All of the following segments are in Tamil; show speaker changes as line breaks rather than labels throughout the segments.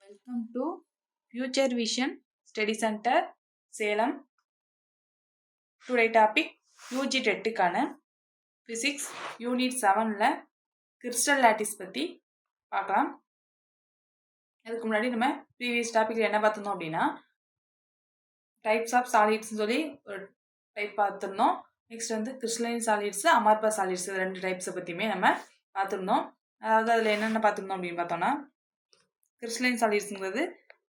Welcome to Future Vision Study Center, Salem. Today topic UG டெட்டுக்கான ஃபிசிக்ஸ் யூனிட் 7ல கிறிஸ்டல் லாட்டிஸ் பற்றி பார்க்கலாம். அதுக்கு முன்னாடி நம்ம ப்ரீவியஸ் டாப்பிக்கில் என்ன பார்த்துருந்தோம் அப்படின்னா டைப்ஸ் ஆஃப் சாலிட்ஸ்னு சொல்லி ஒரு டைப் பார்த்துருந்தோம். நெக்ஸ்ட் வந்து கிறிஸ்டலைன் சாலிட்ஸ், அமார்பஸ் சாலிட்ஸ், ரெண்டு டைப்ஸை பற்றியுமே நம்ம பார்த்துருந்தோம். அதாவது அதில் என்னென்ன பார்த்துருந்தோம் அப்படின்னு பார்த்தோம்னா கிறிஸ்டலைன் சாலிட்ஸுங்கிறது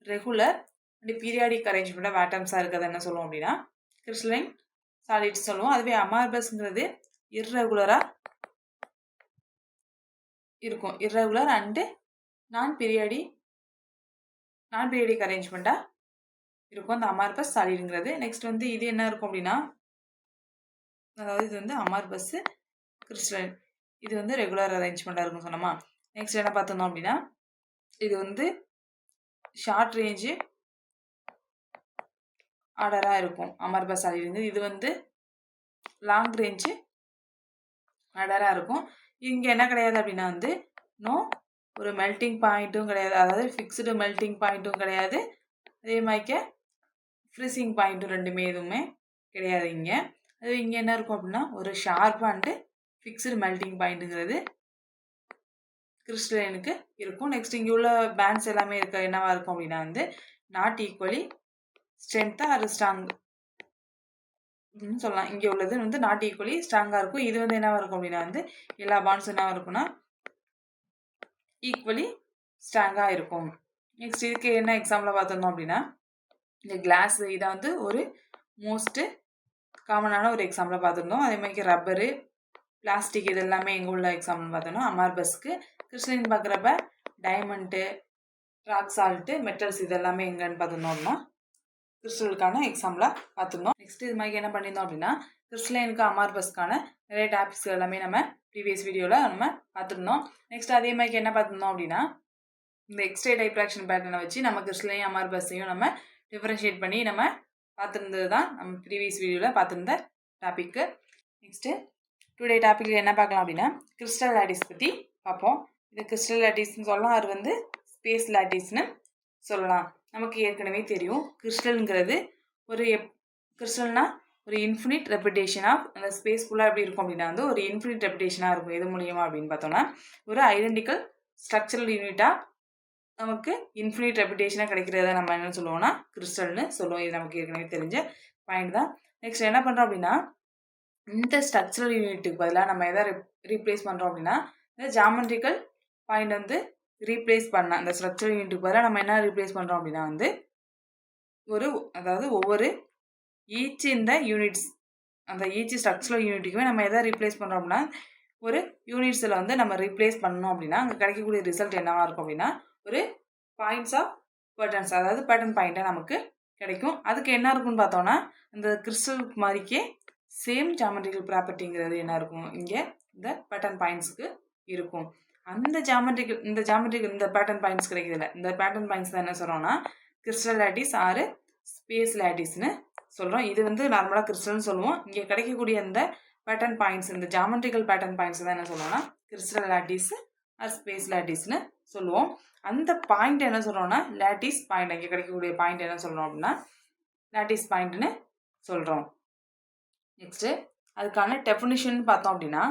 regular and periodic arrangement of ஆட்டம்ஸாக இருக்கிறது என்ன சொல்லுவோம் அப்படின்னா கிறிஸ்டலைன் சாலிட்ஸ் சொல்லுவோம். அதுவே அமார்பஸ்ங்கிறது இர்ரெகுலராக இருக்கும், இர்ரெகுலர் அண்டு நான் பீரியாடிக் அரேஞ்ச்மெண்ட்டாக இருக்கும் அந்த அமார்பஸ் சாலிடுங்கிறது. நெக்ஸ்ட் வந்து இது என்ன இருக்கும் அப்படின்னா அதாவது இது வந்து அமார்பஸ் கிறிஸ்டலைன், இது வந்து ரெகுலர் அரேஞ்ச்மெண்ட்டாக இருக்கும் சொன்னோமா. நெக்ஸ்ட் என்ன பார்த்துருந்தோம் அப்படின்னா இது வந்து ஷார்ட் ரேஞ்சு ஆர்டராக இருக்கும் அமார்பஸ் சாலிடுங்க. இது வந்து லாங் ரேஞ்சு ஆர்டராக இருக்கும். இங்கே என்ன கிடையாது அப்படின்னா வந்து ஒரு மெல்டிங் பாயிண்ட்டும் கிடையாது, அதாவது ஃபிக்ஸ்டு மெல்டிங் பாயிண்ட்டும் கிடையாது, அதே மாதிரிக்க ஃப்ரீசிங் பாயிண்ட்டும் ரெண்டுமே எதுவுமே கிடையாது இங்கே. அது இங்கே என்ன இருக்கும் அப்படின்னா ஒரு ஷார்ப் அண்டு ஃபிக்ஸ்டு மெல்டிங் பாயிண்ட்டுங்கிறது கிறிஸ்டலைனுக்கு இருக்கும். நெக்ஸ்ட் இங்கே உள்ள பேண்ட்ஸ் எல்லாமே என்னவா இருக்கும் அப்படின்னா வந்து நாட் ஈக்குவலி ஸ்ட்ரென்த்தாக அது ஸ்ட்ராங் சொல்லலாம். இங்கே உள்ளது வந்து நாட் ஈக்குவலி ஸ்ட்ராங்காக இருக்கும். இது வந்து என்னவா இருக்கும் அப்படின்னா வந்து எல்லா பாண்ட்ஸும் என்னவா இருக்கும்னா ஈக்குவலி ஸ்ட்ராங்காக இருக்கும். நெக்ஸ்ட் இதுக்கு என்ன எக்ஸாம்பிள் பார்த்துருந்தோம் அப்படின்னா இந்த கிளாஸ், இதை வந்து ஒரு மோஸ்ட்டு காமனான ஒரு எக்ஸாம்பிளாக பார்த்துருந்தோம். அதே மாதிரி ரப்பரு, பிளாஸ்டிக், இது எல்லாமே எங்கே உள்ள எக்ஸாம்பிள் பார்த்தோம்னா அமார்பஸ்க்கு. கிறிஸ்டலைன் பார்க்குறப்ப டைமண்ட்டு, ராக் சால்ட்டு, மெட்டல்ஸ், இது எல்லாமே எங்கன்னு பார்த்துருந்தோம் அப்படின்னா கிறிஸ்டலுக்கான எக்ஸாம்பிளாக பார்த்துருந்தோம். நெக்ஸ்ட் இது மாதிரி என்ன பண்ணியிருந்தோம் அப்படின்னா கிறிஸ்டலைனுக்கு அமார்பஸ்க்கான நிறைய டாபிக்ஸ் எல்லாமே நம்ம ப்ரீவியஸ் வீடியோவில் நம்ம பார்த்துருந்தோம். நெக்ஸ்ட் அதே மாதிரி என்ன பார்த்துருந்தோம் அப்படின்னா இந்த எக்ஸ்ரே டைப்ராக்ஷன் பேட்டர்னை வச்சு நம்ம கிறிஸ்டலைன் அமார்பஸையும் நம்ம டிஃபரன்ஷியேட் பண்ணி நம்ம பார்த்துருந்தது தான் நம்ம ப்ரீவியஸ் வீடியோவில் பார்த்துருந்த டாப்பிக்கு. நெக்ஸ்ட்டு டுடே டாப்பிக்கில் என்ன பார்க்கலாம் அப்படின்னா கிறிஸ்டல் லாட்டிஸ் பற்றி பார்ப்போம். இது கிறிஸ்டல் லாட்டிஸ்ன்னு சொல்லலாம், அது வந்து ஸ்பேஸ் லாட்டிஸ்னு சொல்லலாம். நமக்கு ஏற்கனவே தெரியும் கிறிஸ்டல்ங்கிறது ஒரு கிறிஸ்டல்னா ஒரு இன்ஃபினிட் ரெப்பிடேஷன் ஆஃப் அந்த ஸ்பேஸ்க்குள்ளே எப்படி இருக்கும் அப்படின்னா வந்து ஒரு இன்ஃபினிட் ரெப்பிடேஷனாக இருக்கும். எது மூலியமா அப்படின்னு பார்த்தோம்னா ஒரு ஐடென்டிக்கல் ஸ்ட்ரக்சரல் யூனிட்டாக நமக்கு இன்ஃபினிட் ரெப்பிடேஷனாக கிடைக்கிறத நம்ம என்ன சொல்லுவோம்னா கிறிஸ்டல்னு சொல்லுவோம். இது நமக்கு ஏற்கனவே தெரிஞ்ச பாயிண்ட் தான். நெக்ஸ்ட் என்ன பண்ணுறோம் அப்படின்னா இந்த ஸ்ட்ரக்சரல் யூனிட்டுக்கு பதிலாக நம்ம எதை ரீப்ளேஸ் பண்ணுறோம் அப்படின்னா இந்த ஜாமெட்ரிக்கல் பாயிண்ட் வந்து ரீப்ளேஸ் பண்ண அந்த ஸ்ட்ரக்சரல் யூனிட்டுக்கு பதிலாக நம்ம என்ன ரீப்ளேஸ் பண்ணுறோம் அப்படின்னா வந்து அதாவது ஒவ்வொரு ஈச் இந்த யூனிட்ஸ் அந்த ஈச் ஸ்ட்ரக்சரல் யூனிட்டுக்குமே நம்ம எதை ரீப்ளேஸ் பண்ணுறோம் அப்படின்னா ஒரு யூனிட்ஸில் வந்து நம்ம ரீப்ளேஸ் பண்ணணும் அப்படின்னா அங்கே கிடைக்கக்கூடிய ரிசல்ட் என்னவாக இருக்கும் அப்படின்னா ஒரு பாயிண்ட்ஸ் ஆஃப் பேட்டர்ன்ஸ், அதாவது பேட்டர்ன் பாயிண்ட்டாக நமக்கு கிடைக்கும். அதுக்கு என்ன இருக்குன்னு பார்த்தோன்னா இந்த கிறிஸ்டல் மாதிரிக்கே சேம் ஜாமெட்ரிக்கல் ப்ராப்பர்ட்டிங்கிறது என்ன இருக்கும் இங்கே இந்த பேட்டர்ன் பாயிண்ட்ஸுக்கு இருக்கும். அந்த இந்த பேட்டர்ன் பாயிண்ட்ஸ் கிடைக்கிறதுல இந்த பேட்டர்ன் பாயிண்ட்ஸ் தான் என்ன சொல்கிறோம்னா கிறிஸ்டல் லாட்டிஸ் ஆறு ஸ்பேஸ் லாட்டிஸ்னு சொல்கிறோம். இது வந்து நார்மலாக கிறிஸ்டல்னு சொல்லுவோம். இங்கே கிடைக்கக்கூடிய இந்த பேட்டர்ன் பாயிண்ட்ஸ், இந்த ஜாமெட்ரிக்கல் பேட்டர்ன் பாயிண்ட்ஸ் தான் என்ன சொல்லுவோம்னா கிறிஸ்டல் லாட்டிஸ் ஆர் ஸ்பேஸ் லாட்டிஸ்னு சொல்லுவோம். அந்த பாயிண்ட் என்ன சொல்கிறோம்னா லாட்டிஸ் பாயிண்ட், இங்கே கிடைக்கக்கூடிய பாயிண்ட் என்ன சொல்கிறோம் அப்படின்னா லாட்டிஸ் பாயிண்ட்னு சொல்கிறோம். நெக்ஸ்ட்டு அதுக்கான டெஃபினிஷன் பார்த்தோம் அப்படின்னா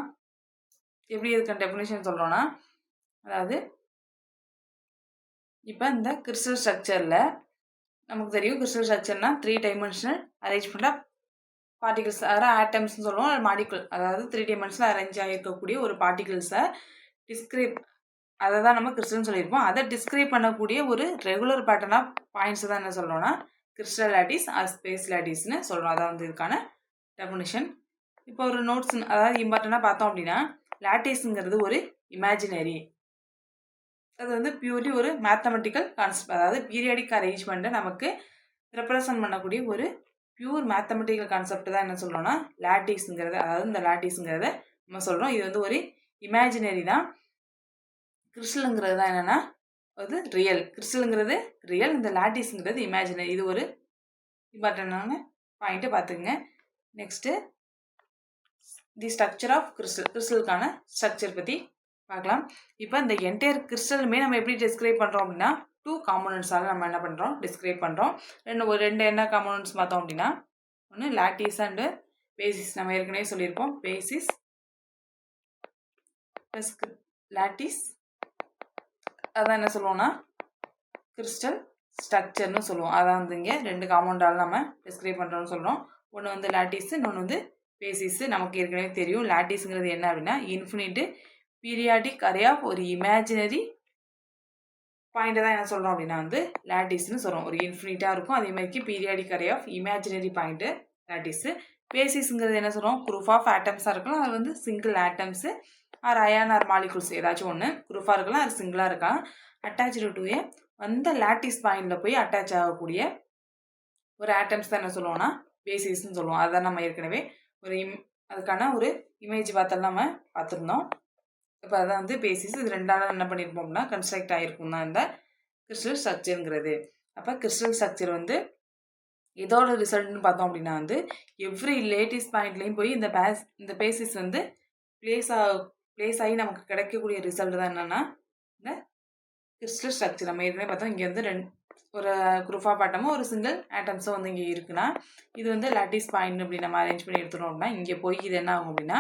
எப்படி இதுக்கான டெஃபினிஷன் சொல்கிறோன்னா அதாவது இப்போ இந்த கிறிஸ்டல் ஸ்ட்ரக்சரில் நமக்கு தெரியும் கிறிஸ்டல் ஸ்ட்ரக்சர்னால் 3 டைமென்ஷனல் அரேஞ்ச்மெண்ட் ஆஃப் பார்ட்டிகல்ஸ், அதாவது ஆட்டம்ஸ்னு சொல்லுவோம், மாலிகுல், அதாவது 3 டைமென்ஷனல் அரேஞ்ச் ஆகிருக்கக்கூடிய ஒரு பார்ட்டிகல்ஸை டிஸ்கிரைப், அதை தான் நம்ம கிறிஸ்டல்னு சொல்லியிருப்போம். அதை டிஸ்கிரைப் பண்ணக்கூடிய ஒரு ரெகுலர் பேட்டர்ன் ஆஃப் பாயிண்ட்ஸ் தான் என்ன சொல்கிறோன்னா கிறிஸ்டல் லாட்டிஸ் ஆர் ஸ்பேஸ் லாட்டிஸ்னு சொல்கிறோம். அதான் வந்து இதுக்கான டெஃபினிஷன். இப்போ ஒரு நோட்ஸ், அதாவது இம்பார்ட்டண்ட்டாக பார்த்தோம் அப்படின்னா லாட்டிஸ்ங்கிறது ஒரு இமேஜினரி, அது வந்து பியூர்லி ஒரு மேத்தமெட்டிக்கல் கான்செப்ட், அதாவது பீரியாடிக் அரேஞ்ச்மெண்ட்டை நமக்கு ரெப்ரசன்ட் பண்ணக்கூடிய ஒரு பியூர் மேத்தமெட்டிக்கல் கான்செப்ட் தான் என்ன சொல்கிறோன்னா லாட்டிஸ்ங்கிறது, அதாவது இந்த லாட்டிஸ்ங்கிறத நம்ம சொல்கிறோம். இது வந்து ஒரு இமேஜினரி தான். கிறிஸ்டலுங்கிறது தான் என்னென்னா அது ரியல், கிறிஸ்டலுங்கிறது ரியல், இந்த லாட்டிஸ்ங்கிறது இமேஜினரி. இது ஒரு இம்பார்ட்டண்டான பாயிண்ட்டை பார்த்துக்குங்க. Next the structure of crystal, கிறிஸ்டலுக்கான ஸ்ட்ரக்சர் பற்றி பார்க்கலாம். இப்போ இந்த என்டையர் கிறிஸ்டலுமே நம்ம எப்படி டிஸ்கிரைப் பண்ணுறோம் அப்படின்னா 2 காம்போனன்ட்ஸால் நம்ம என்ன பண்ணுறோம் டிஸ்கிரைப் பண்ணுறோம். ரெண்டு என்ன காம்போனன்ட்ஸ் பார்த்தோம் அப்படின்னா ஒன்று லாட்டிஸ் அண்டு பேசிஸ். நம்ம ஏற்கனவே சொல்லியிருப்போம் பேசிஸ் ப்ளஸ் லாட்டிஸ் அதான் என்ன சொல்லுவோம்னா கிறிஸ்டல் ஸ்ட்ரக்சர்னு சொல்லுவோம். அதான் வந்து இங்கே 2 காம்பவுண்டால் நம்ம டிஸ்கிரைப் பண்ணுறோம்னு சொல்கிறோம். ஒன்று வந்து லாட்டிஸ், இன்னொன்று வந்து பேசிஸ். நமக்கு ஏற்கனவே தெரியும் லாட்டிஸ்ங்கிறது என்ன அப்படின்னா இன்ஃபினிட்டு பீரியாடிக் அரே ஆஃப் ஒரு இமேஜினரி பாயிண்ட்டை தான் என்ன சொல்கிறோம் அப்படின்னா வந்து லாட்டிஸ்னு சொல்கிறோம். ஒரு இன்ஃபினிட்டாக இருக்கும், அதே மாதிரி periodic array of imaginary point lattice. பேசிஸ்ங்கிறது என்ன சொல்கிறோம் குரூப் ஆஃப் ஆட்டம்ஸாக இருக்கலாம், அது வந்து single atoms or ion or molecules ஏதாச்சும் ஒன்று குரூப்பாக இருக்கலாம், அது சிங்கிளாக இருக்கலாம். அட்டாச்சு டு ஏ அந்த லாட்டிஸ் பாயிண்டில் போய் அட்டாச் ஆகக்கூடிய ஒரு ஆட்டம்ஸ் தான் என்ன சொல்லுவோம்னா பேசிஸ்ன்னு சொல்லுவோம். அதான் நம்ம ஏற்கனவே ஒரு அதுக்கான ஒரு இமேஜ் பார்த்தெல்லாம் நம்ம பார்த்துருந்தோம். இப்போ அதான் வந்து பேசிஸ். இது ரெண்டாவது என்ன பண்ணியிருப்போம் அப்படின்னா கன்ஸ்ட்ரக்ட் ஆகிருக்கும் தான் இந்த கிறிஸ்டல் ஸ்ட்ரக்சருங்கிறது. அப்போ கிறிஸ்டல் ஸ்ட்ரக்சர் வந்து இதோட ரிசல்ட்னு பார்த்தோம் அப்படின்னா வந்து எவ்ரி லேட்டஸ்ட் பாயிண்ட்லேயும் போய் இந்த பேசிஸ் வந்து பிளேஸ் ஆகி நமக்கு கிடைக்கக்கூடிய ரிசல்ட் தான் என்னென்னா இந்த கிறிஸ்டல் ஸ்ட்ரக்சர். நம்ம ஏற்கனவே பார்த்தோம் இங்கே வந்து ஒரு குரூப் ஆஃப் ஆட்டமும் ஒரு சிங்கிள் ஆட்டம்ஸும் வந்து இங்கே இருக்குன்னா இது வந்து லாட்டிஸ் பாயிண்ட் அப்படி நம்ம அரேஞ்ச் பண்ணி எடுத்துட்டோம் அப்படின்னா இங்கே போய் இது என்ன ஆகும் அப்படின்னா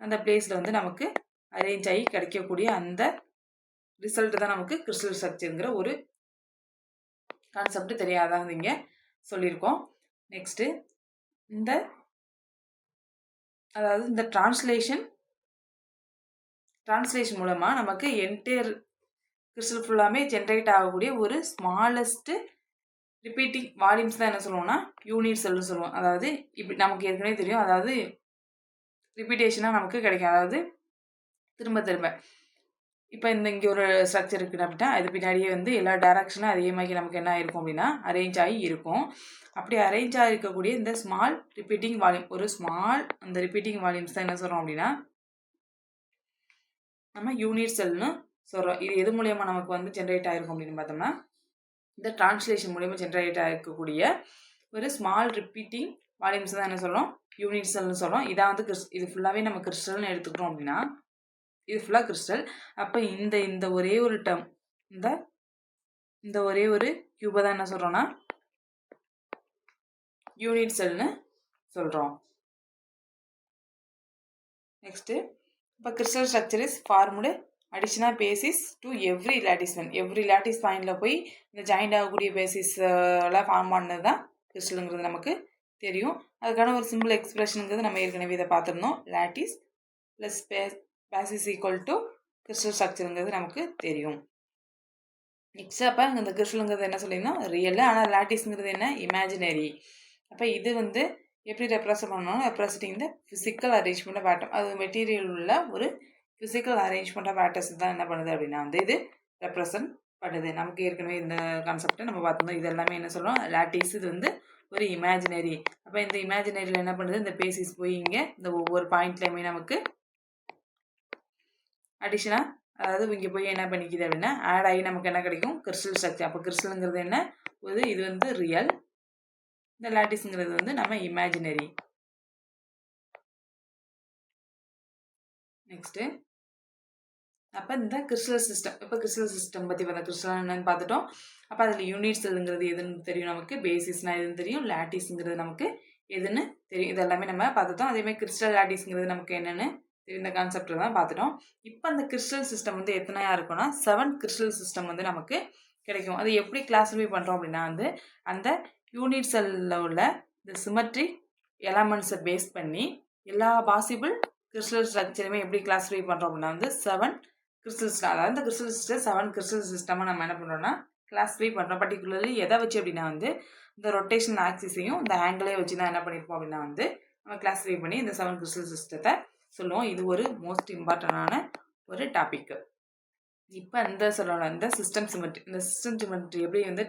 அந்த பிளேஸில் வந்து நமக்கு அரேஞ்ச் ஆகி கிடைக்கக்கூடிய அந்த ரிசல்ட் தான் நமக்கு கிறிஸ்டல் ஸ்ட்ரக்சருங்கிற ஒரு கான்செப்ட் தெரியாதான் வந்து இங்கே சொல்லியிருக்கோம். நெக்ஸ்ட்டு அதாவது இந்த டிரான்ஸ்லேஷன் மூலமாக நமக்கு என்டையர் கிறிஸ்டல் ஃபுல்லாமே ஜென்ரேட் ஆகக்கூடிய ஒரு ஸ்மாலஸ்ட்டு ரிப்பீட்டிங் வால்யூம்ஸ் தான் என்ன சொல்லுவோம்னா யூனிட் செல்னு சொல்லுவோம். அதாவது இப்படி நமக்கு ஏற்கனவே தெரியும், அதாவது ரிப்பீட்டேஷனாக நமக்கு கிடைக்கும், அதாவது திரும்ப இப்போ இங்கே ஒரு ஸ்ட்ரக்சர் இருக்குது அப்படின்னா அது பின்னாடியே வந்து எல்லா டைரக்ஷனும் அதே மாதிரி நமக்கு என்ன ஆயிருக்கும் அப்படின்னா அரேஞ்ச் ஆகி இருக்கும். அப்படி அரேஞ்ச் ஆகிருக்கக்கூடிய இந்த ஸ்மால் ரிப்பீட்டிங் வால்யூம் ஒரு ஸ்மால் அந்த ரிப்பீட்டிங் வால்யூம்ஸ் தான் என்ன சொல்கிறோம் அப்படின்னா நம்ம யூனிட் செல்னு சொல்கிறோம். இது எது மூலயமா நமக்கு வந்து ஜென்ரேட் ஆகிருக்கும் அப்படின்னு பார்த்தோம்னா இந்த டிரான்ஸ்லேஷன் மூலயமா ஜென்ரேட் ஆகிருக்கக்கூடிய ஒரு ஸ்மால் ரிப்பீட்டிங் வால்யூம்ஸ் தான் என்ன சொல்கிறோம் யூனிட் செல்னு சொல்கிறோம். இதான் வந்து இது ஃபுல்லாகவே நம்ம கிறிஸ்டல்னு எடுத்துக்கிட்டோம் அப்படின்னா இது ஃபுல்லாக கிறிஸ்டல். அப்போ இந்த ஒரே ஒரு டேர்ம் இந்த ஒரே ஒரு கியூபை தான் என்ன சொல்கிறோன்னா யூனிட் செல்னு சொல்கிறோம். நெக்ஸ்ட்டு இப்போ crystal structure is formed additional basis to every lattice பாயிண்டில் போய் இந்த ஜாயிண்ட் ஆகக்கூடிய பேசிஸ் எல்லாம் ஃபார்ம் பண்ணது தான் கிறிஸ்டலுங்கிறது நமக்கு தெரியும். அதுக்கான ஒரு சிம்பிள் எக்ஸ்பிரஷனுங்கிறது நம்ம ஏற்கனவே இதை பார்த்துருந்தோம். Lattice plus basis equal to crystal ஸ்ட்ரக்சருங்கிறது நமக்கு தெரியும். நெக்ஸ்ட் அப்போ இந்த கிறிஸ்டலுங்கிறது என்ன சொல்லியிருந்தோம் ரியல், ஆனால் லாட்டிஸ்ங்கிறது என்ன இமேஜினரி. அப்போ இது வந்து எப்படி ரெப்ரசன்ட் பண்ணணும் ரெப்ரசன்டிங் இந்த ஃபிசிக்கல் அரேஞ்ச்மெண்ட் ஆஃப் ஆட்டம். அது மெட்டீரியல் உள்ள ஒரு ஃபிசிக்கல் அரேஞ்ச்மெண்ட் ஆஃப் ஆட்டம்ஸ் தான் என்ன பண்ணுது அப்படின்னா வந்து இது ரெப்ரசன்ட் பண்ணுது. நமக்கு ஏற்கனவே இந்த கான்செப்டை நம்ம பார்த்துருந்தோம். இது எல்லாமே என்ன சொல்கிறோம் லாட்டிஸ், இது வந்து ஒரு இமேஜினரி. அப்போ இந்த இமேஜினரியில் என்ன பண்ணுது இந்த பேசிஸ் போய் இங்கே இந்த ஒவ்வொரு பாயிண்ட்லேயுமே நமக்கு அடிஷனாக அதாவது இங்கே போய் என்ன பண்ணிக்குது அப்படின்னா ஆட் ஆகி நமக்கு என்ன கிடைக்கும் கிறிஸ்டல் ஸ்ட்ரக்சர். அப்போ கிறிஸ்டலுங்கிறது என்ன இது வந்து ரியல், இந்த லாட்டிஸ்ங்கிறது வந்து நம்ம இமேஜினரி. நெக்ஸ்ட்டு அப்போ இந்த கிறிஸ்டல் சிஸ்டம், இப்போ கிறிஸ்டல் சிஸ்டம் பற்றி பார்த்தா கிறிஸ்டல் என்னன்னு பார்த்துட்டோம். அப்போ அதில் யூனிட் செல்லுங்கிறது எதுன்னு தெரியும் நமக்கு, பேசிஸ்னால் எதுன்னு தெரியும், லாட்டிஸ்ங்கிறது நமக்கு எதுன்னு தெரியும். இதெல்லாமே நம்ம பார்த்துட்டோம். அதேமாதிரி கிறிஸ்டல் லாட்டிஸ்ங்கிறது நமக்கு என்னென்னு இந்த கான்செப்டில் தான் பார்த்துட்டோம். இப்போ அந்த கிறிஸ்டல் சிஸ்டம் வந்து எத்தனையாக இருக்குன்னா 7 கிறிஸ்டல் சிஸ்டம் வந்து நமக்கு கிடைக்கும். அது எப்படி கிளாஸிஃபை பண்ணுறோம் அப்படின்னா வந்து அந்த யூனிட் செல்லில் உள்ள இந்த சிமெட்ரிக் எலமெண்ட்ஸை பேஸ் பண்ணி எல்லா பாசிபிள் கிறிஸ்டல் ஸ்ட்ரக்சருமே எப்படி கிளாஸிஃபை பண்ணுறோம் அப்படின்னா வந்து 7 கிறிஸ்டல் சிஸ்டம், அதாவது இந்த கிறிஸ்டல் சிஸ்டம் 7 கிறிஸ்டல் சிஸ்டமாக நம்ம என்ன பண்ணுறோம்னா கிளாஸிஃபை பண்ணுறோம். பர்டிகுலர்லி எதை வச்சு அப்படின்னா வந்து இந்த ரொட்டேஷன் ஆக்சிஸையும் இந்த ஆங்கிளையும் வச்சு தான் என்ன பண்ணியிருப்போம் அப்படின்னா வந்து நம்ம கிளாஸிஃபை பண்ணி இந்த 7 கிறிஸ்டல் சிஸ்டத்தை சொல்லுவோம். இது ஒரு மோஸ்ட் இம்பார்ட்டண்டான ஒரு டாபிக். இப்போ இந்த சொல்லலாம் இந்த சிஸ்டம் சிமெட்ரி எப்படி வந்து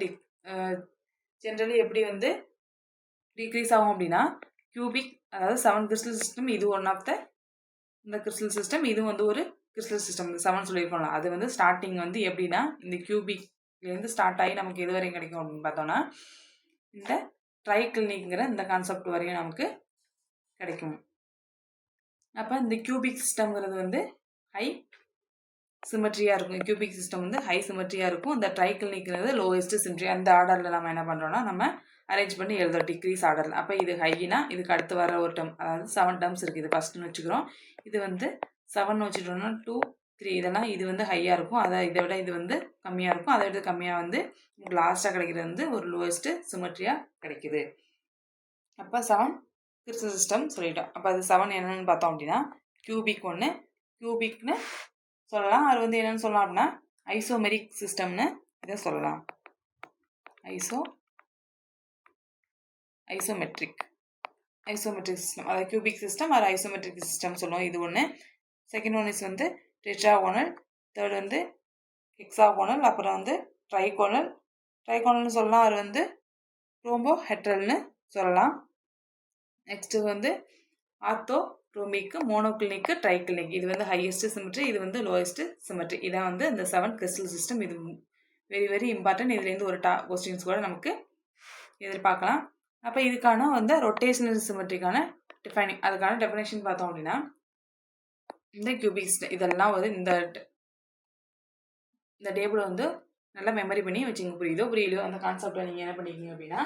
ஜென்ரலி எப்படி வந்து டிக்ரீஸ் ஆகும் அப்படின்னா கியூபிக், அதாவது 7 கிறிஸ்டல் சிஸ்டம் இது ஒன் ஆஃப் த இந்த கிறிஸ்டல் சிஸ்டம், இது வந்து ஒரு கிறிஸ்டல் சிஸ்டம். இந்த 7 சொல்லியிருக்கோம்ல அது வந்து ஸ்டார்டிங் வந்து எப்படின்னா இந்த கியூபிக்லேருந்து ஸ்டார்ட் ஆகி நமக்கு எது வரையும் கிடைக்கும் அப்படின்னு பார்த்தோன்னா இந்த ட்ரைக்ளினிக்ங்கிற இந்த கான்செப்ட் வரையும் நமக்கு கிடைக்கும். அப்போ இந்த கியூபிக் சிஸ்டம்ங்கிறது வந்து ஹை சிமெட்ரியாக இருக்கும். கியூபிக் சிஸ்டம் வந்து ஹை சிமெட்ரியாக இருக்கும். இந்த ட்ரைக்கிளிக்கிறது லோவஸ்ட் சிமெட்ரி. அந்த ஆர்டரில் நம்ம என்ன பண்ணுறோம்னா நம்ம அரேஞ்ச் பண்ணி எழுதுறோம் டிக்ரீஸ் ஆர்டரில். அப்போ இது ஹைனா இதுக்கு அடுத்து வர ஒரு டேர்ம், அதாவது 7 டேர்ம்ஸ் இருக்குது. இது ஃபஸ்ட்டுன்னு வச்சுக்கிறோம். இது வந்து 7 வச்சுட்டோம்னா 2, 3 இதெல்லாம் இது வந்து ஹையாக இருக்கும். அதை இதை விட இது வந்து கம்மியாக இருக்கும். அதை விட கம்மியாக வந்து லாஸ்ட்டாக கிடைக்கிறது வந்து ஒரு லோவஸ்ட்டு சிமெட்ரியாக கிடைக்குது. அப்போ 7 கிறிஸ்டல் சிஸ்டம் சொல்லிட்டோம். அப்போ அது 7 என்னென்னு பார்த்தோம் அப்படின்னா கியூபிக் ஒன்று, கியூபிக்னு சொல்லலாம். அது வந்து என்னென்னு சொல்லலாம் அப்படின்னா ஐசோமெரிக் சிஸ்டம்னு இதை சொல்லலாம். ஐசோமெட்ரிக் சிஸ்டம், அதாவது கியூபிக் சிஸ்டம் அது ஐசோமெட்ரிக் சிஸ்டம் சொல்லுவோம். இது ஒன்று. செகண்ட் ஒன் இஸ் வந்து டெட்ராகோனல். தேர்ட் வந்து ஹெக்ஸாகோனல். அப்புறம் வந்து ட்ரைகோனல்னு சொல்லலாம். அது வந்து ரோம்போஹெட்ரல்னு சொல்லலாம். நெக்ஸ்ட்டு வந்து ஆர்த்தோரோமிக்கு, மோனோக்ளினிக்கு, ட்ரைக்ளினிக். இது வந்து ஹையஸ்ட் சிமெட்ரி, இது வந்து லோயஸ்ட் சிமெட்ரி. இதான் வந்து இந்த 7 கிறிஸ்டல் சிஸ்டம். இது வெரி வெரி இம்பார்ட்டன்ட். இதுலேருந்து ஒரு கொஸ்டின்ஸ் கூட நமக்கு எதிர்பார்க்கலாம். அப்போ இதுக்கான வந்து ரொட்டேஷனல் சிமெட்ரிக்கான அதுக்கான டெஃபினேஷன் பார்த்தோம் அப்படின்னா இந்த கியூபிக் சிஸ்டம் இதெல்லாம் வந்து இந்த டேபிளை வந்து நல்லா மெமரி பண்ணி வச்சுங்க. புரியலையோ அந்த கான்செப்டை நீங்கள் என்ன பண்ணிக்கிங்க அப்படின்னா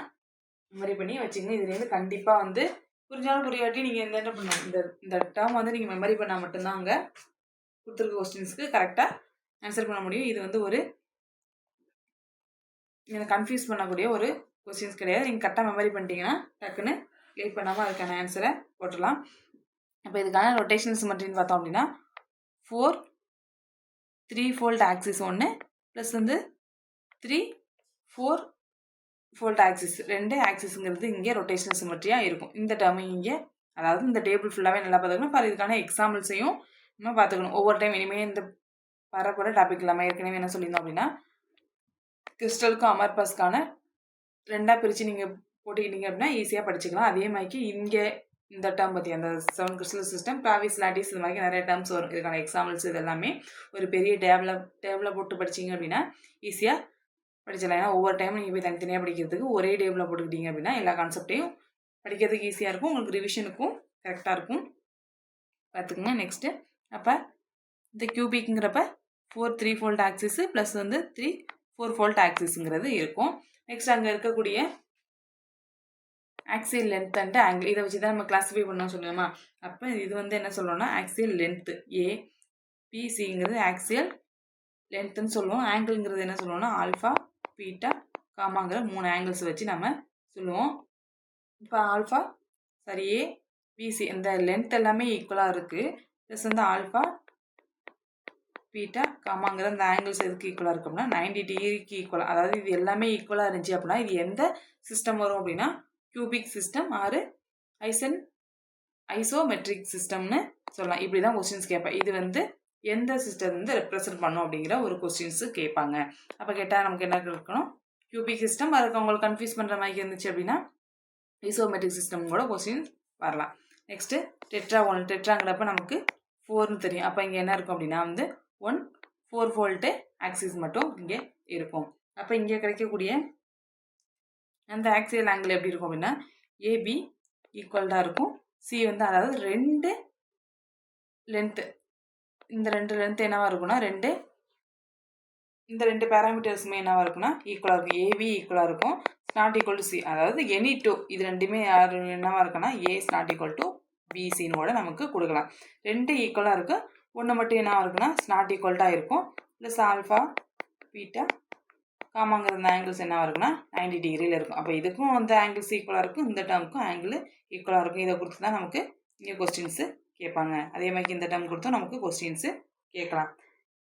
மெமரி பண்ணி வச்சுங்க. இதுலேருந்து கண்டிப்பாக வந்து புரிஞ்சாலும் புரியாட்டி நீங்கள் என்ன பண்ணணும், இந்த டேர்ம் வந்து நீங்கள் மெமரி பண்ணால் மட்டும்தான் அங்கே கொடுத்துருக்க கொஸ்டின்ஸ்க்கு கரெக்டாக ஆன்சர் பண்ண முடியும். இது வந்து ஒரு நீங்கள் கன்ஃபியூஸ் பண்ணக்கூடிய ஒரு கொஸ்டின்ஸ் கிடையாது. நீங்கள் கரெக்டாக மெமரி பண்ணிட்டீங்கன்னா டக்குன்னு லேட் பண்ணாமல் அதுக்கான ஆன்சரை போட்டுடலாம். அப்போ இதுக்கான ரொட்டேஷனல் சிமெட்ரின்னு பார்த்தோம் அப்படின்னா 4 3-fold ஆக்சிஸ் ஒன்று ப்ளஸ் வந்து 3 4-fold ஆக்சிஸ் 2 ஆக்சிஸுங்கிறது இங்கே ரொட்டேஷனல் சிமெட்ரியாக இருக்கும். இந்த டேர்ம் இங்கே அதாவது இந்த டேபிள் ஃபுல்லாகவே நல்லா பார்த்துக்கணும். ஃபார் இதுக்கான எக்ஸாம்பிள்ஸையும் நம்ம பார்த்துக்கணும். ஒவ்வொரு டைம் இனிமேல் இந்த வரப்போகிற டாபிக் இல்லாமல் ஏற்கனவே என்ன சொல்லியிருந்தோம் அப்படின்னா கிறிஸ்டலுக்கும் அமர்பஸ்க்கான 2ஆக பிரித்து நீங்கள் போட்டுக்கிட்டீங்க அப்படின்னா ஈஸியாக படிச்சுக்கலாம். அதே மாதிரிக்கு இங்கே இந்த டேர்ம் பற்றி அந்த 7 கிறிஸ்டல் சிஸ்டம், ப்ராவிஸ் லாட்டிஸ், இது மாதிரி நிறைய டேர்ம்ஸ் வரும். இதுக்கான எக்ஸாம்பிள்ஸ் இது எல்லாமே ஒரு பெரிய டேபிளில் போட்டு படிச்சிங்க அப்படின்னா ஈஸியாக படிச்சிடலாம். ஏன்னா ஒவ்வொரு டைமும் நீங்கள் போய் தனித்தனியாக படிக்கிறதுக்கு ஒரே டேபிளில் போட்டுக்கிட்டீங்க அப்படின்னா எல்லா கான்செப்டையும் படிக்கிறதுக்கு ஈஸியாக இருக்கும். உங்களுக்கு ரிவிஷனுக்கும் கரெக்டாக இருக்கும். பார்த்துக்குங்க. நெக்ஸ்ட்டு அப்போ இந்த கியூபிக்ங்கிறப்ப 4 3-fold ஆக்சிஸு ப்ளஸ் வந்து 3 4-fold ஆக்சிஸுங்கிறது இருக்கும். நெக்ஸ்ட் அங்கே இருக்கக்கூடிய ஆக்சியல் லென்த் அண்ட் ஆங்கிள் இதை வச்சு தான் நம்ம கிளாஸிஃபை பண்ணோம் சொல்லுவோமா. அப்போ இது வந்து என்ன சொல்லணும்னா ஆக்சியல் லென்த்து ABCங்கிறது ஆக்சியல் லென்த்துன்னு சொல்லுவோம். ஆங்கிள்ங்கிறது என்ன சொல்லுவோம்னா ஆல்ஃபா பீட்டா காமாங்கிற 3 ஆங்கிள்ஸ் வச்சு நம்ம சொல்லுவோம். இப்போ ஆல்ஃபா ABC இந்த லென்த் எல்லாமே ஈக்குவலாக இருக்குது. ப்ளஸ் வந்து ஆல்ஃபா பீட்டா காமாங்கிற இந்த ஆங்கிள்ஸ் எதுக்கு ஈக்குவலாக இருக்குது அப்படின்னா 90 டிகிரிக்கு ஈக்குவலாக, அதாவது இது எல்லாமே ஈக்குவலாக இருந்துச்சு அப்படின்னா இது எந்த சிஸ்டம் வரும் அப்படின்னா கியூபிக் சிஸ்டம் ஆறு ஐசோமெட்ரிக் சிஸ்டம்னு சொல்லலாம். இப்படி தான் கொஸ்டின்ஸ் கேட்பேன். இது வந்து எந்த சிஸ்டம் வந்து ரெப்ரசன்ட் பண்ணும் அப்படிங்கிற ஒரு கொஸ்டின்ஸு கேட்பாங்க. அப்போ கேட்டால் நமக்கு என்ன இருக்கணும், கியூபிக் சிஸ்டம். அதுக்கு உங்களுக்கு கன்ஃபியூஸ் பண்ணுற மாதிரி இருந்துச்சு அப்படின்னா ஐசோமெட்ரிக் சிஸ்டம் கூட கொஸ்டின் வரலாம். நெக்ஸ்ட்டு டெட்ராங்கிறப்ப நமக்கு 4ன்னு தெரியும். அப்போ இங்கே என்ன இருக்கும் அப்படின்னா வந்து 1 4-fold ஆக்சிஸ் மட்டும் இங்கே இருக்கும். அப்போ இங்கே கிடைக்கக்கூடிய அந்த ஆக்சியல் ஆங்கிள் எப்படி இருக்கும் அப்படின்னா AB ஈக்குவல்டாக இருக்கும். C வந்து அதாவது 2 லென்த்து, இந்த 2 லென்த்து என்னவாக இருக்குன்னா இந்த 2 பேராமீட்டர்ஸுமே என்னவாக இருக்குன்னா ஈக்குவலாக இருக்கும். AB ஈக்குவலாக இருக்கும். நாட் ஈக்குவல் டு C, அதாவது எனி 2 இது ரெண்டுமே யார் என்னவாக இருக்குன்னா A is not equal to BCன்னு கூட நமக்கு கொடுக்கலாம். 2 ஈக்குவலாக இருக்குது. ஒன்று மட்டும் என்னவாக இருக்குன்னா நாட் ஈக்குவல்ட்டாக இருக்கும். ப்ளஸ் ஆல்ஃபா பீட்டா காமாங்கிற இந்த ஆங்கிள்ஸ் என்னவாக இருக்குன்னா 90 டிகிரியில் இருக்கும். அப்போ இதுக்கும் அந்த ஆங்கிள்ஸ் ஈக்குவலாக இருக்கும், இந்த டேர்முக்கும் ஆங்கிள் ஈக்குவலாக இருக்கும். இதை கொடுத்து தான் நமக்கு இங்கே கொஸ்டின்ஸு கேட்பாங்க. அதே மாதிரி இந்த டேர்ம் கொடுத்தும் நமக்கு கொஸ்டின்ஸு கேட்கலாம்.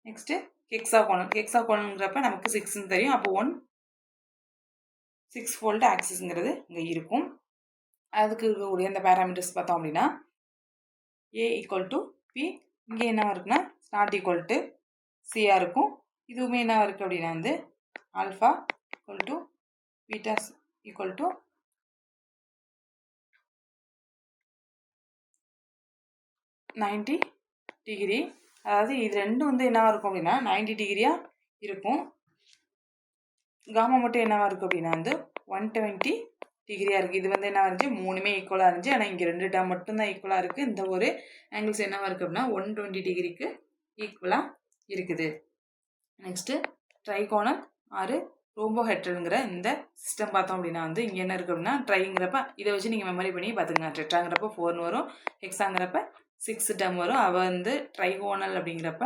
நெக்ஸ்ட்டு ஹெக்ஸாகோனல்ங்கிறப்ப நமக்கு 6ன்னு தெரியும். அப்போ 1 6-fold ஆக்சிஸ்ங்கிறது இங்கே இருக்கும். அதுக்கு இருக்கக்கூடிய அந்த பேராமீட்டர்ஸ் பார்த்தோம் அப்படின்னா A ஈக்குவல் டு P, இங்கே என்னவாக இருக்குன்னா நாட் ஈக்குவல் டு சியாக இருக்கும். இதுவுமே என்னவாக இருக்குது அப்படின்னா வந்து alpha equal to beta equal to 90 degree. அதாவது இது ரெண்டும் வந்து என்னவாக இருக்கும் அப்படின்னா 90 டிகிரியாக இருக்கும். காமா மட்டும் என்னவாக இருக்குது அப்படின்னா வந்து 120 டிகிரியாக இருக்குது. இது வந்து என்ன இருந்துச்சு, 3மே ஈக்குவலாக இருந்துச்சு. ஆனால் இங்கே 2 டேர்ம் மட்டும்தான் ஈக்குவலாக இருக்குது. இந்த ஒரு ஆங்கிள்ஸ் என்னவாக இருக்குது அப்படின்னா 120 டிகிரிக்கு ஈக்குவலாக இருக்குது. நெக்ஸ்ட்டு ட்ரைகோனல் ஆறு ரோம்போஹெட்ரல்ங்கிற இந்த சிஸ்டம் பார்த்தோம் அப்படின்னா வந்து இங்கே என்ன இருக்குது அப்படின்னா ட்ரைங்கிறப்ப இதை வச்சு நீங்கள் மெமரி பண்ணி பார்த்துக்கங்க. டெட்ராங்கிறப்ப 4 வரும், ஹெக்ஸாங்கிறப்ப 6 டேர்ம் வரும். அவள் வந்து ட்ரைகோனல் அப்படிங்கிறப்ப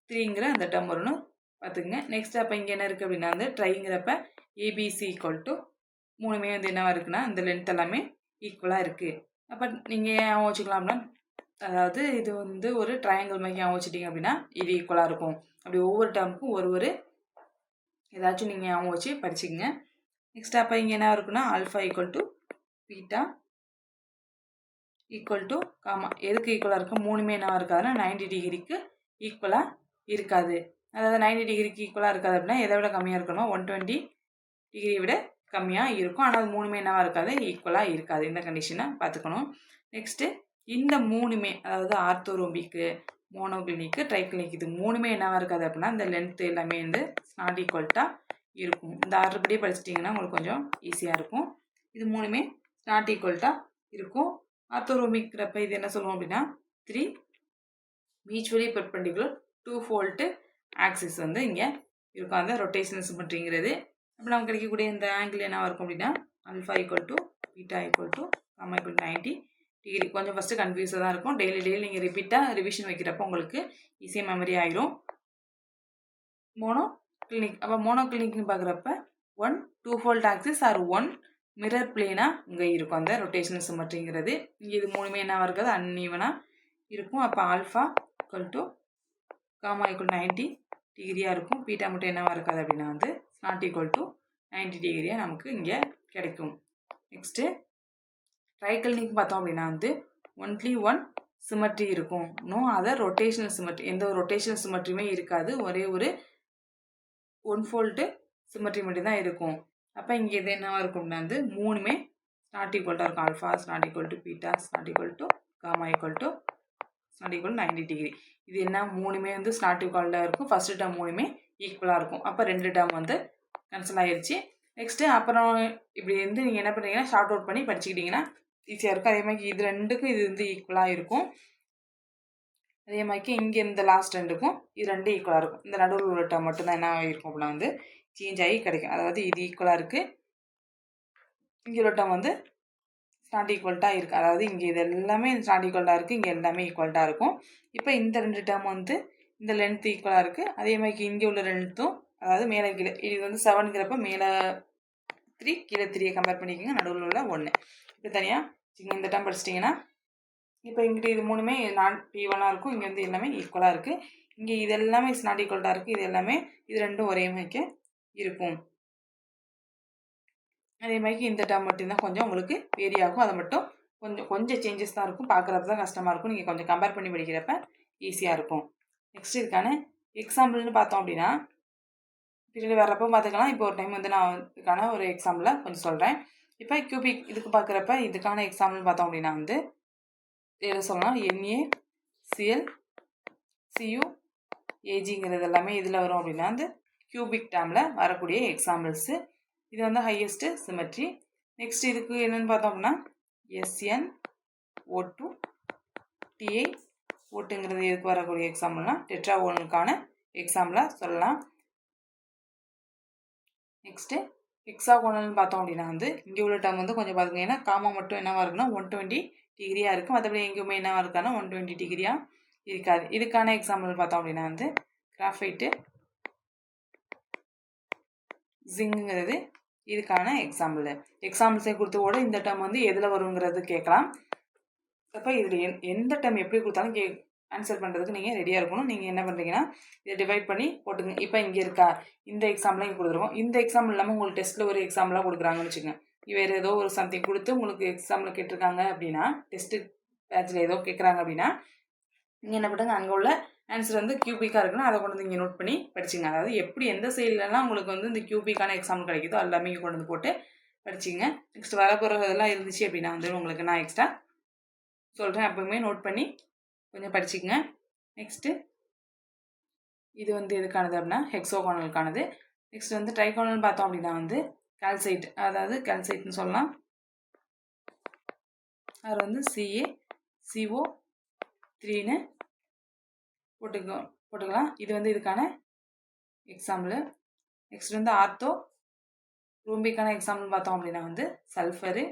3ங்கிற அந்த டேர்ம் வரும்னு பார்த்துக்குங்க. நெக்ஸ்ட் அப்போ இங்கே என்ன இருக்குது அப்படின்னா வந்து ட்ரைங்கிறப்ப ஏபிசி ஈக்குவல் டு 3மே வந்து என்னவா இருக்குன்னா இந்த லென்த் எல்லாமே ஈக்குவலாக இருக்குது. அப்போ நீங்கள் ஏன் வச்சுக்கலாம் அப்படின்னா அதாவது இது வந்து ஒரு ட்ரையாங்கிள் மாதிரி ஞாபகம் வச்சுட்டிங்க அப்படின்னா இது ஈக்குவலாக இருக்கும். அப்படி ஒவ்வொரு டேர்முக்கும் ஒரு ஏதாச்சும் நீங்கள் ஞாபகம் வச்சு படிச்சுக்கங்க. நெக்ஸ்ட் அப்போ இங்கே என்ன இருக்குன்னா alpha equal to beta equal to gamma எதுக்கு ஈக்குவலாக இருக்கும்? 3மே என்னவா இருக்காதுன்னா 90 டிகிரிக்கு ஈக்குவலாக இருக்காது. அதாவது 90 டிகிரிக்கு ஈக்குவலாக இருக்காது அப்படின்னா எதை விட கம்மியாக இருக்கணும்? 120 டிகிரி விட கம்மியாக இருக்கும். ஆனால் 3மே என்னவா இருக்காது? ஈக்குவலாக இருக்காது. இந்த கண்டிஷனை பார்த்துக்கணும். நெக்ஸ்ட்டு இந்த 3மே அதாவது ஆர்த்தோரோம்பிக்கு, மோனோக்ளினிக்கு, ட்ரைக்ளினிக் இது 3மே என்னவா இருக்காது அப்படின்னா இந்த லென்த் எல்லாமே வந்து நாட் ஈக்குவல்ட்டாக இருக்கும். இந்த ஆர்டர்படியே படிச்சிட்டிங்கன்னா உங்களுக்கு கொஞ்சம் ஈஸியாக இருக்கும். இது 3மே நாட் ஈக்குவல்ட்டாக இருக்கும். ஆர்த்தோரோமிக்கிறப்ப இது என்ன சொல்லுவோம் அப்படின்னா 3 மியூச்சுவலி பெர்பெண்டிகுலர் 2 ஃபோல்ட் ஆக்சிஸ் வந்து இங்கே இருக்கும். அந்த ரொட்டேஷனல் சிமெட்ரிங்கிறது. அப்போ நமக்கு கிடைக்கக்கூடிய இந்த ஆங்கிள் என்னவாக இருக்கும் அப்படின்னா alpha equal to beta equal to gamma equal to 90 degree. கொஞ்சம் ஃபஸ்ட்டு கன்ஃபியூஸாக தான் இருக்கும். டெய்லி நீங்கள் ரிப்பீட்டாக ரிவிஷன் வைக்கிறப்போ உங்களுக்கு ஈஸியாக மெமரி ஆயிரும். மோனோ கிளினிக் அப்போ மோனோ கிளினிக்னு பார்க்குறப்ப 1 2 ஃபோல்ட் ஆக்சிஸ் ஆர் 1 மிரர் பிளேனாக இங்கே இருக்கும் அந்த ரொட்டேஷனல் சிமெட்ரிங்கிறது. இங்கே இது 3மே என்னவாக இருக்காது? அன்ஈவனாக இருக்கும். அப்போ alpha equal to gamma equal 90 டிகிரியாக இருக்கும். பீட்டா மட்டும் என்னவாக இருக்காது அப்படின்னா வந்து நாட் ஈக்குவல் டு 90 டிகிரியாக நமக்கு இங்கே கிடைக்கும். நெக்ஸ்ட்டு ட்ரைக்ளினிக் பார்த்தோம் அப்படின்னா வந்து ஒன்லி 1 சிமெட்ரி இருக்கும். No other rotational symmetry. எந்த ஒரு ரொட்டேஷனல் சிமெட்ரியுமே இருக்காது. ஒரே ஒரு 1 ஃபோல்ட்டு சிமெட்ரி மட்டும் தான் இருக்கும். அப்போ இங்கே இது என்னவா இருக்கும் அப்படின்னா வந்து 3மே நாட் ஈக்குவல்ட்டாக இருக்கும். Alpha not equal to beta not equal to gamma equal to not equal 90 degree. இது என்ன 3மே வந்து நாட் ஈக்குவலாக இருக்கும். ஃபஸ்ட்டு டேர்ம் 3மே ஈக்குவலாக இருக்கும். அப்போ 2 டேர்ம் வந்து கேன்சல் ஆகிடுச்சு. நெக்ஸ்ட்டு அப்புறம் இப்படி வந்து நீங்கள் என்ன பண்ணுறீங்கன்னா ஷார்ட் அவுட் பண்ணி படிச்சுக்கிட்டிங்கன்னா ஈஸியாக இருக்கும். அதே மாதிரி இது 2க்கும் இது வந்து ஈக்குவலாக இருக்கும். அதே மாதிரிக்கு இங்கே இந்த லாஸ்ட் 2க்கும் இது 2 ஈக்குவலாக இருக்கும். இந்த நடுவில் உள்ள டேர்ம் மட்டும்தான் என்ன இருக்கும் அப்படின்னா வந்து சேஞ்ச் ஆகி கிடைக்கும். அதாவது இது ஈக்குவலாக இருக்குது, இங்கே உள்ள டேர்ம் வந்து நாட் ஈக்குவல்ட்டாக இருக்குது. அதாவது இங்கே இது எல்லாமே நாட் ஈக்குவல்ட்டாக இருக்குது, இங்கே எல்லாமே ஈக்குவல்ட்டாக இருக்கும். இப்போ இந்த 2 டேர்ம் வந்து இந்த லென்த் ஈக்குவலாக இருக்குது. அதே மாதிரி இங்கே உள்ள லென்த்தும் அதாவது மேலே கீழே இது வந்து 7ங்கிறப்ப மேலே 3 கீழே 3 கம்பேர் பண்ணிக்கோங்க. நடுவில் உள்ள 1 இப்போ தனியாக இந்த டேர்ம் படிச்சிட்டிங்கன்னா இப்போ இங்கிட்ட இது 3மே நாட் ஈவனாக இருக்கும். இங்கே வந்து எல்லாமே ஈக்குவலாக இருக்குது. இங்கே இது எல்லாமே நாட் ஈக்குவல்ட்டாக இருக்குது. இது எல்லாமே இது 2ம் ஒரே மாதிரிக்கு இருக்கும். அதே மாதிரி இந்த டேர்ம் மட்டும்தான் கொஞ்சம் உங்களுக்கு வேரி ஆகும். அதை மட்டும் கொஞ்சம் சேஞ்சஸ் தான் இருக்கும். பார்க்குறது தான் கஷ்டமாக இருக்கும். நீங்கள் கொஞ்சம் கம்பேர் பண்ணி படிக்கிறப்ப ஈஸியாக இருக்கும். நெக்ஸ்ட் இதுக்கான எக்ஸாம்பிள்னு பார்த்தோம் அப்படின்னா பீரியட் வர்றப்போ பார்த்துக்கலாம். இப்போ ஒரு டைம் வந்து நான் இதுக்கான ஒரு எக்ஸாம்பிளை கொஞ்சம் சொல்கிறேன். இப்போ கியூபிக் இதுக்கு பார்க்குறப்ப இதுக்கான எக்ஸாம்பிள்னு பார்த்தோம் அப்படின்னா வந்து எதை சொல்லலாம்? NaCl Cu Agங்கிறது எல்லாமே இதில் வரும் அப்படின்னா அந்த கியூபிக் டேர்மில் வரக்கூடிய எக்ஸாம்பிள்ஸு. இது வந்து ஹையஸ்ட்டு சிமெட்ரி. நெக்ஸ்ட் இதுக்கு என்னென்னு பார்த்தோம் அப்படின்னா SnO2 Ta-O2ங்கிறது எதுக்கு வரக்கூடிய எக்ஸாம்பிள்னா டெட்ராகோனலுக்கான எக்ஸாம்பிளாக சொல்லலாம். நெக்ஸ்ட்டு ஹெக்ஸாகோனல்னு பார்த்தோம் அப்படின்னா வந்து இங்கே உள்ள டேர்ம் வந்து கொஞ்சம் பார்த்துங்க. ஏன்னா காமா மட்டும் என்னவாக இருக்குன்னா 120 டிகிரியாக இருக்கும். மற்றபடி எங்கேயுமே என்னவாக இருக்கான்னா 120 டிகிரியாக இருக்காது. இதுக்கான எக்ஸாம்பிள் பார்த்தோம் அப்படின்னா வந்து கிராஃபைட்டு ஜிங்கிறது இதுக்கான எக்ஸாம்பிள்ஸை கொடுத்து கூட இந்த டேர்ம் வந்து எதில் வருங்கிறது கேட்கலாம். அப்போ இதில் எந்த டேர்ம் எப்படி கொடுத்தாலும் ஆன்சர் பண்ணுறதுக்கு நீங்கள் ரெடியாக இருக்கணும். நீங்கள் என்ன பண்ணுறீங்கன்னா இதை டிவைட் பண்ணி போட்டுங்க. இப்போ இங்கே இருக்கா இந்த எக்ஸாம்பிளாக இங்கே கொடுத்துருக்கோம். இந்த எக்ஸாம்பிள் இல்லாமல் உங்களுக்கு டெஸ்ட்டில் ஒரு எக்ஸாம்பிளாக கொடுக்குறாங்கன்னு வச்சுக்கோங்க. வேறு ஏதோ ஒரு சம்திங் கொடுத்து உங்களுக்கு எக்ஸாம்பிள் கேட்டிருக்காங்க அப்படின்னா டெஸ்ட்டு பேட்சில் ஏதோ கேட்குறாங்க அப்படின்னா நீங்கள் என்ன பண்ணுங்க அங்கே உள்ள ஆன்சர் வந்து கியூபிக்காக இருக்குன்னா அதை கொண்டு வந்து இங்கே நோட் பண்ணி படிச்சிங்க. அதாவது எப்படி எந்த சைட்லலாம் உங்களுக்கு வந்து இந்த கியூபிக்கான எக்ஸாம்பிள் கிடைக்குதோ எல்லாமே இங்கே கொண்டு வந்து போட்டு படிச்சிங்க. நெக்ஸ்ட் வரப்போகிற இதெல்லாம் இருந்துச்சு அப்படின்னா வந்து உங்களுக்கு நான் எக்ஸ்ட்ரா சொல்கிறேன். எப்பவுமே நோட் பண்ணி கொஞ்சம் படிச்சுக்கங்க. நெக்ஸ்ட்டு இது வந்து எதுக்கானது அப்படின்னா ஹெக்ஸோகோனலுக்கானது. நெக்ஸ்ட் வந்து ட்ரைகோனல் பார்த்தோம் அப்படின்னா வந்து கால்சைட், அதாவது கால்சைட்னு சொல்லலாம். அது வந்து CaCO3ன்னு போட்டுக்கலாம். இது வந்து இதுக்கான எக்ஸாம்பிள். நெக்ஸ்ட் வந்து ஆர்த்தோ ரூம்பிக்கான எக்ஸாம்பிள் பார்த்தோம் அப்படின்னா வந்து சல்ஃபரு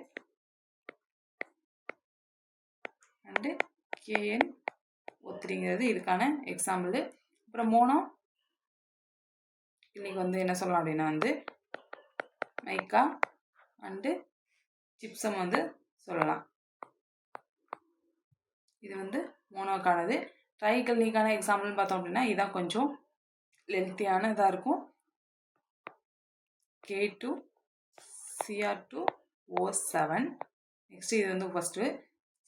அண்டு KnO3ங்கிறது இதுக்கான எக்ஸாம்பிள். அப்புறம் மோனோ இன்னைக்கு வந்து என்ன சொல்லலாம் அப்படின்னா வந்து மைக்கா அண்டு ஜிப்சம் வந்து சொல்லலாம். இது வந்து மோனோக்கானது. ட்ரைகல்னிக்கான எக்ஸாம்பிள்னு பார்த்தோம் அப்படின்னா இதான் கொஞ்சம் லென்த்தியான இதாக இருக்கும். K2Cr2O7. நெக்ஸ்ட் இது வந்து ஃபஸ்ட்டு.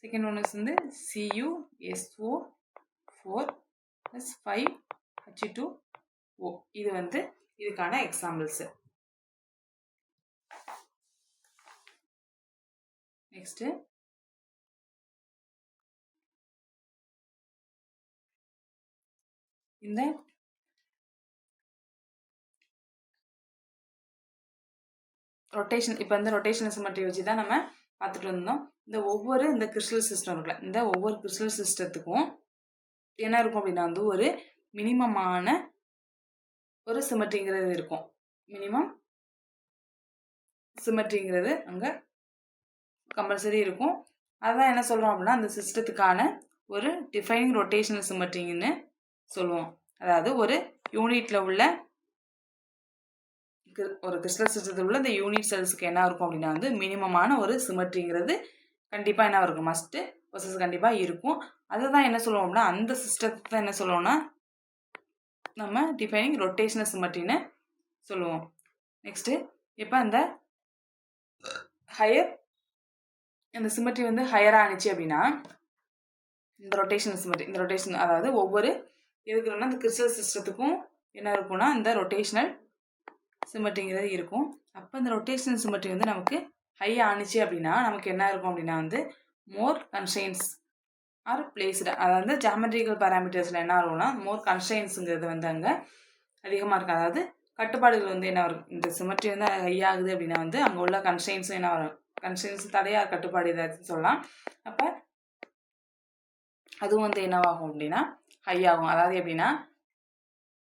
செகண்ட் ஒன் வந்து CuSO4 + 5H2O. இது வந்து இதுக்கான எக்ஸாம்பிள்ஸு. நெக்ஸ்ட்டு இந்த ரொட்டேஷன் இப்போ வந்து ரொட்டேஷனல் சிமெட்ரி வச்சு தான் நம்ம பார்த்துட்டு இருந்தோம். இந்த கிறிஸ்டல் சிஸ்டம் இருக்குல்ல, இந்த ஒவ்வொரு கிறிஸ்டல் சிஸ்டத்துக்கும் என்ன இருக்கும் அப்படின்னா வந்து ஒரு மினிமமான ஒரு சிமெட்ரிங்கிறது இருக்கும். மினிமம் சிமெட்ரிங்கிறது அங்கே கம்பல்சரி இருக்கும். அதான் என்ன சொல்கிறோம் அப்படின்னா அந்த சிஸ்டத்துக்கான ஒரு டிஃபைனிங் ரொட்டேஷனல் சிமெட்ரிங்னு சொல்லுவோம். அதாவது ஒரு யூனிட்டில் உள்ள ஒரு கிறிஸ்டல் சிஸ்டத்தில் உள்ள இந்த யூனிட் செல்ஸுக்கு என்ன இருக்கும் அப்படின்னா வந்து மினிமமான ஒரு சிமெட்ரிங்கிறது கண்டிப்பாக என்ன இருக்கும், மஸ்ட்டு ப்ரொசஸ் கண்டிப்பாக இருக்கும். அதை தான் என்ன சொல்லுவோம் அப்படின்னா அந்த சிஸ்டத்தை தான் என்ன சொல்லுவோம்னா நம்ம டிஃபைனிங் ரொட்டேஷனல் சிமெட்ரின்னு சொல்லுவோம். நெக்ஸ்ட்டு இப்போ அந்த ஹையர் இந்த சிமெட்ரி வந்து ஹையராக ஆனிச்சு அப்படின்னா இந்த ரொட்டேஷனல் சிமெட்ரி, இந்த ரொட்டேஷன் அதாவது ஒவ்வொரு எதுக்குறோம்னா இந்த கிறிஸ்டல் சிஸ்டத்துக்கும் என்ன இருக்கும்னா இந்த ரொட்டேஷனல் சிமெட்ரிங்கிறது இருக்கும். அப்போ இந்த ரொட்டேஷனல் சிமெட்ரி வந்து நமக்கு ஹை ஆனிச்சு அப்படின்னா நமக்கு என்ன இருக்கும் அப்படின்னா வந்து மோர் கன்ஸ்ட்ரெயின்ஸ் ஆர் பிளேஸ்டு, அதாவது ஜாமெட்ரிக்கல் பேராமீட்டர்ஸில் என்ன ஆகும்னா மோர் கன்ஸ்ட்ரெயின்ஸுங்கிறது வந்து அங்கே அதிகமாக இருக்கும். அதாவது கட்டுப்பாடுகள் வந்து என்ன வரும், இந்த சிமெட்ரி வந்து ஹை ஆகுது அப்படின்னா வந்து அங்கே உள்ள கன்ஸ்ட்ரெயின்ஸும் என்ன வரும், கன்ஸ்ட்ரெயின்ஸ் தடையாக கட்டுப்பாடு ஏதாச்சும் சொல்லலாம். அப்போ அதுவும் வந்து என்னவாகும் அப்படின்னா ஹை ஆகும். அதாவது எப்படின்னா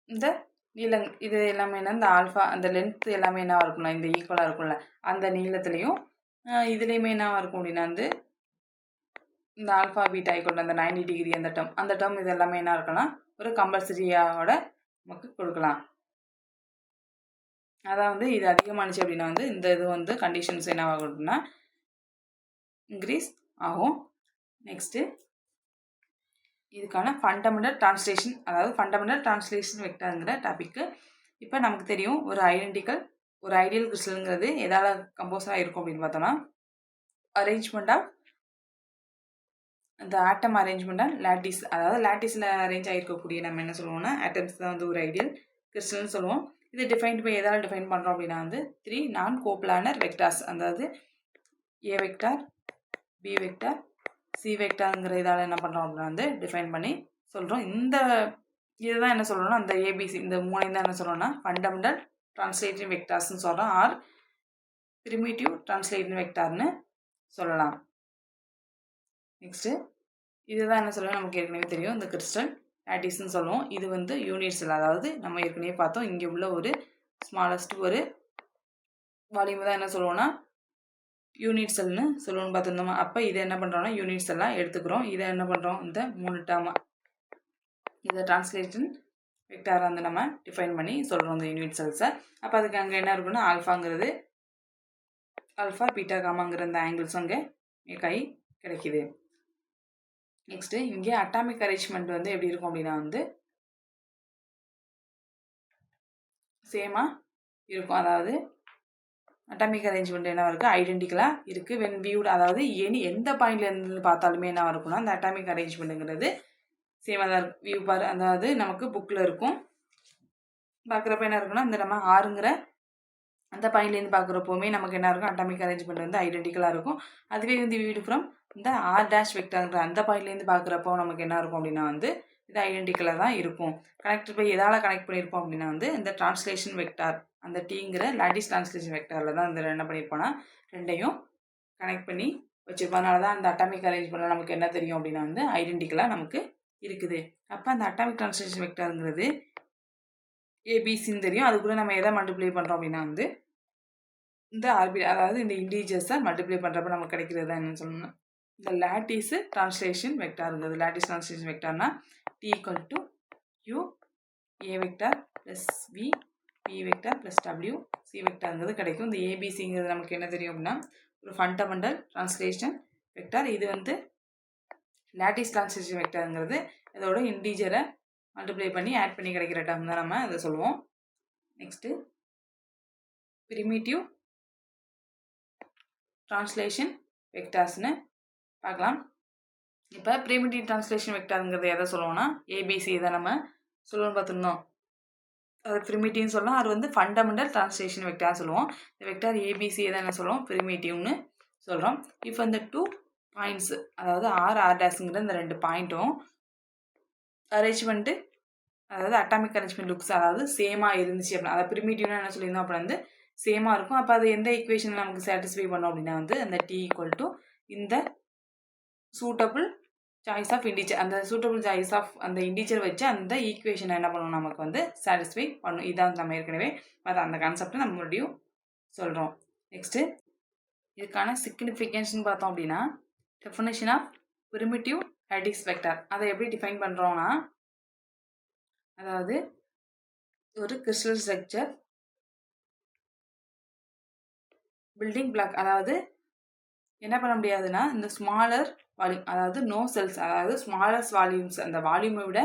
இந்த நீளம் இது எல்லாமே என்ன இந்த ஆல்ஃபா அந்த லென்த் எல்லாமே என்னவா இருக்கும்ல இந்த ஈக்குவலாக இருக்கும்ல அந்த நீளத்துலேயும் இதுலேயுமே என்னவா இருக்கும் அப்படின்னா வந்து இந்த ஆல்ஃபா பீட்டா ஈக்குவல் அந்த 90 டிகிரி அந்த டேர்ம் இது எல்லாமே என்ன இருக்குன்னா ஒரு கம்பல்சரியோட நமக்கு கொடுக்கலாம். அதான் வந்து இது அதிகமானுச்சு அப்படின்னா வந்து இந்த இது வந்து கண்டிஷன்ஸ் என்னவாகும் அப்படின்னா இன்க்ரீஸ் ஆகும். நெக்ஸ்ட்டு இதுக்கான ஃபண்டமெண்டல் ட்ரான்ஸ்லேஷன், அதாவது ஃபண்டமெண்டல் ட்ரான்ஸ்லேஷன் வெக்டர்ங்கிற டாபிக்கு. இப்போ நமக்கு தெரியும் ஒரு ஐடியல் கிறிஸ்டலுங்கிறது எதால் கம்போஸாக இருக்கும் அப்படின்னு பார்த்தோம்னா அரேஞ்ச்மெண்ட் ஆஃப் இந்த ஆட்டம் அரேஞ்ச்மெண்ட் ஆஃப் லாட்டிஸ், அதாவது லாட்டிஸில் அரேஞ்ச் ஆகிருக்கக்கூடிய நம்ம என்ன சொல்லுவோம்னா ஆட்டம்ஸ் தான் வந்து ஒரு ஐடியல் கிறிஸ்டல்னு சொல்லுவோம். இது டிஃபைன் இப்போ எதால் டிஃபைன் பண்ணுறோம் அப்படின்னா வந்து 3 நான் கோப்ளானர் வெக்டார்ஸ், அதாவது ஏ வெக்டார், பி வெக்டார், சி வெக்டாருங்கிற இதால் என்ன பண்ணுறோம் அப்படின்னா வந்து டிஃபைன் பண்ணி சொல்கிறோம். இந்த இதுதான் என்ன சொல்கிறோம்னா அந்த ஏபிசி இந்த மூணையும் தான் என்ன சொல்கிறோம்னா ஃபண்டமெண்டல் ட்ரான்ஸ்லேட்டிவ் வெக்டார்ஸ்னு சொல்கிறோம், ஆர் பிரிமிட்டிவ் ட்ரான்ஸ்லேட்டிவ் வெக்டார்னு சொல்லலாம். நெக்ஸ்ட்டு இதுதான் என்ன சொல்லுவோம் நமக்கு ஏற்கனவே தெரியும் இந்த கிறிஸ்டல் லாட்டிஸ்ன்னு சொல்லுவோம். இது வந்து யூனிட் செல், அதாவது நம்ம ஏற்கனவே பார்த்தோம் இங்கே உள்ள ஒரு ஸ்மாலஸ்ட் ஒரு வால்யூம் தான் என்ன சொல்லுவோம்னா யூனிட் செல்னு சொல்லுவோம்னு பார்த்துருந்தோமா. அப்போ இதை என்ன பண்ணுறோம்னா யூனிட் செல்லாக எடுத்துக்கிறோம். இதை என்ன பண்ணுறோம் இந்த 3 டேர்மாக இதை டிரான்ஸ்லேஷன் வெக்டாரை வந்து நம்ம டிஃபைன் பண்ணி சொல்கிறோம் இந்த யூனிட் செல்ஸை. அப்போ அதுக்கு அங்கே என்ன இருக்குன்னா ஆல்ஃபாங்கிறது ஆல்ஃபா பீட்டா காமாங்கிற இந்த ஆங்கிள்ஸ் அங்கே கை கிடைக்கிது. நெக்ஸ்ட்டு இங்கே அட்டாமிக் அரேஞ்ச்மெண்ட் வந்து எப்படி இருக்கும் அப்படின்னா வந்து சேமாக இருக்கும். அதாவது அட்டாமிக் அரேஞ்ச்மெண்ட் என்ன இருக்குது ஐடென்டிக்கலாக இருக்குது வென் வியூட், அதாவது எந்த பாயிண்ட்லேருந்து பார்த்தாலுமே என்ன இருக்குன்னா அந்த அட்டாமிக் அரேஞ்ச்மெண்ட்டுங்கிறது சேமாக தான் இருக்கும். வியூ பார் அதாவது நமக்கு புக்கில் இருக்கும். பார்க்குறப்ப என்ன இருக்குன்னா இந்த நம்ம ஆறுங்கிற அந்த பாயிண்ட்லேருந்து பார்க்குறப்போவுமே நமக்கு என்ன இருக்கும் அட்டாமிக் அரேஞ்ச்மெண்ட் வந்து ஐடென்டிக்கலாக இருக்கும். அதுவே வந்து வியூடு ஃப்ரம் இந்த ஆர் டேஷ் வெக்டார்ங்கிற அந்த பாயிண்ட்லேருந்து பார்க்குறப்போ நமக்கு என்ன இருக்கும் அப்படின்னா வந்து இது ஐடென்டிக்கலாக தான் இருக்கும். கனெக்ட் போய் எதால் கனெக்ட் பண்ணியிருப்போம் அப்படின்னா வந்து இந்த டிரான்ஸ்லேஷன் வெக்டார் அந்த டீங்கிற லாட்டிஸ் டிரான்ஸ்லேஷன் வெக்டாரில் தான் இந்த என்ன பண்ணியிருப்போம்னா ரெண்டையும் கனெக்ட் பண்ணி வச்சுருப்போம். அதனால தான் அந்த அட்டாமிக் அரேஞ்ச்மெண்ட்டில் நமக்கு என்ன தெரியும் அப்படின்னா வந்து ஐடென்டிக்கலாக நமக்கு இருக்குது. அப்போ அந்த அட்டாமிக் ட்ரான்ஸ்லேஷன் வெக்டாருங்கிறது ஏபிசின்னு தெரியும். அது கூட நம்ம எதை மல்டிப்ளை பண்ணுறோம் அப்படின்னா வந்து இந்த அதாவது இந்த இண்டீஜர்ஸை மல்டிப்ளை பண்ணுறப்ப நமக்கு கிடைக்கிறது தான் என்னன்னு சொல்லணும், இந்த லாட்டிஸ் ட்ரான்ஸ்லேஷன் வெக்டாருங்கிறது. லாட்டிஸ் ட்ரான்ஸ்லேஷன் வெக்டார்னா T equal to U A vector plus V B vector plus W C வெக்டாருங்கிறது கிடைக்கும். இந்த ஏபிசிங்கிறது நமக்கு என்ன தெரியும் அப்படின்னா ஒரு ஃபண்டமெண்டல் ட்ரான்ஸ்லேஷன் வெக்டார். இது வந்து லாட்டிஸ் ட்ரான்ஸ்லேஷன் வெக்டாருங்கிறது இதோட இண்டீஜரை மல்டிப்ளை பண்ணி ஆட் பண்ணி கிடைக்கிற டேர்ம் தான் நம்ம அதை சொல்லுவோம். நெக்ஸ்ட்டு பிரிமிட்டிவ் ட்ரான்ஸ்லேஷன் வெக்டார்ஸ்னு பார்க்கலாம். இப்போ பிரிமிட்டிவ் ட்ரான்ஸ்லேஷன் வெக்டாருங்கிறது எதை சொல்லுவோம்னா ஏபிசி இதை நம்ம சொல்லணும்னு பார்த்துருந்தோம். அது பிரிமிட்டிவ்னு சொல்லலாம். அது வந்து ஃபண்டமெண்டல் ட்ரான்ஸ்லேஷன் வெக்டார் சொல்லுவோம். இந்த வெக்டார் ஏபிசி எதை என்ன சொல்லுவோம் பிரிமிட்டிவ்னு சொல்கிறோம். இப்போ இந்த 2 பாயிண்ட்ஸ் அதாவது ஆர் டேஸுங்கிற இந்த 2 பாயிண்ட்டும் அரேஞ்ச்மெண்ட்டு அதாவது அட்டாமிக் அரேஞ்ச்மெண்ட் லுக்ஸ் அதாவது சேமாக இருந்துச்சு அப்படின்னா அதை பிரிமிட்டிவ்னா என்ன சொல்லியிருந்தோம் அப்படின்னா வந்து சேமாக இருக்கும். அப்போ அது எந்த ஈக்குவேஷன் நமக்கு சாட்டிஸ்ஃபை பண்ணோம் அப்படின்னா வந்து அந்த டி ஈக்குவல் டு இந்த சூட்டபிள் சாய்ஸ் ஆஃப் இண்டீஜர் அந்த சூட்டபிள் சாய்ஸ் ஆஃப் அந்த இண்டீஜர் வச்சு அந்த ஈக்குவேஷனை என்ன பண்ணணும் நமக்கு வந்து சாட்டிஸ்ஃபை பண்ணும். இதான் நம்ம ஏற்கனவே அந்த கான்செப்டை நம்ம மறுபடியும் சொல்கிறோம். நெக்ஸ்ட்டு இதுக்கான சிக்னிஃபிகன்ஸ்னு பார்த்தோம் அப்படின்னா definition of primitive lattice vector அதை எப்படி டிஃபைன் பண்ணுறோன்னா அதாவது ஒரு கிறிஸ்டல் ஸ்ட்ரக்சர் பில்டிங் பிளாக் அதாவது என்ன பண்ண முடியாதுன்னா இந்த ஸ்மாலர் வால்யூம் அதாவது நோ செல்ஸ் அதாவது ஸ்மாலர்ஸ் வால்யூம்ஸ் அந்த வால்யூமை விட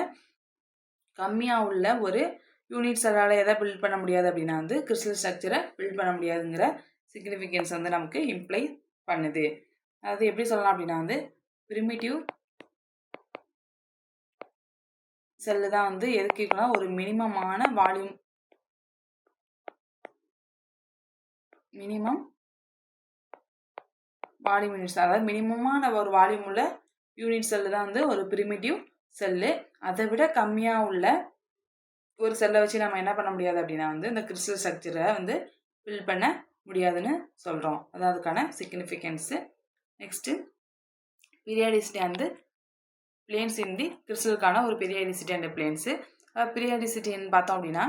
கம்மியாக உள்ள ஒரு யூனிட் செல்லால் எதை பில்ட் பண்ண முடியாது அப்படின்னா வந்து கிறிஸ்டல் ஸ்ட்ரக்சரை பில்ட் பண்ண முடியாதுங்கிற சிக்னிஃபிகன்ஸ் வந்து நமக்கு இம்ப்ளை பண்ணுது. அதாவது எப்படி சொல்லலாம் அப்படின்னா வந்து பிரிமிட்டிவ் செல்லு தான் வந்து எதுக்கு இருக்கலாம் ஒரு மினிமமான வால்யூம் யூனிட்ஸ் அதாவது மினிமமான ஒரு வால்யூம் உள்ள யூனிட் செல்லு தான் வந்து ஒரு பிரிமிட்டிவ் செல்லு. அதை விட கம்மியாக உள்ள ஒரு செல்லை வச்சு நம்ம என்ன பண்ண முடியாது அப்படின்னா வந்து இந்த கிறிஸ்டல் ஸ்ட்ரக்சரை வந்து பில்ட் பண்ண முடியாதுன்னு சொல்கிறோம். அதாவது அதுக்கான சிக்னிஃபிகன்ஸு. நெக்ஸ்ட்டு பீரியாடிசிட்டி வந்து பிளேன்ஸ் இந்தி கிறிஸ்டலுக்கான ஒரு பீரியாடிசிட்டி அண்ட் பிளேன்ஸு. பீரியாடிசிட்டின்னு பார்த்தோம் அப்படின்னா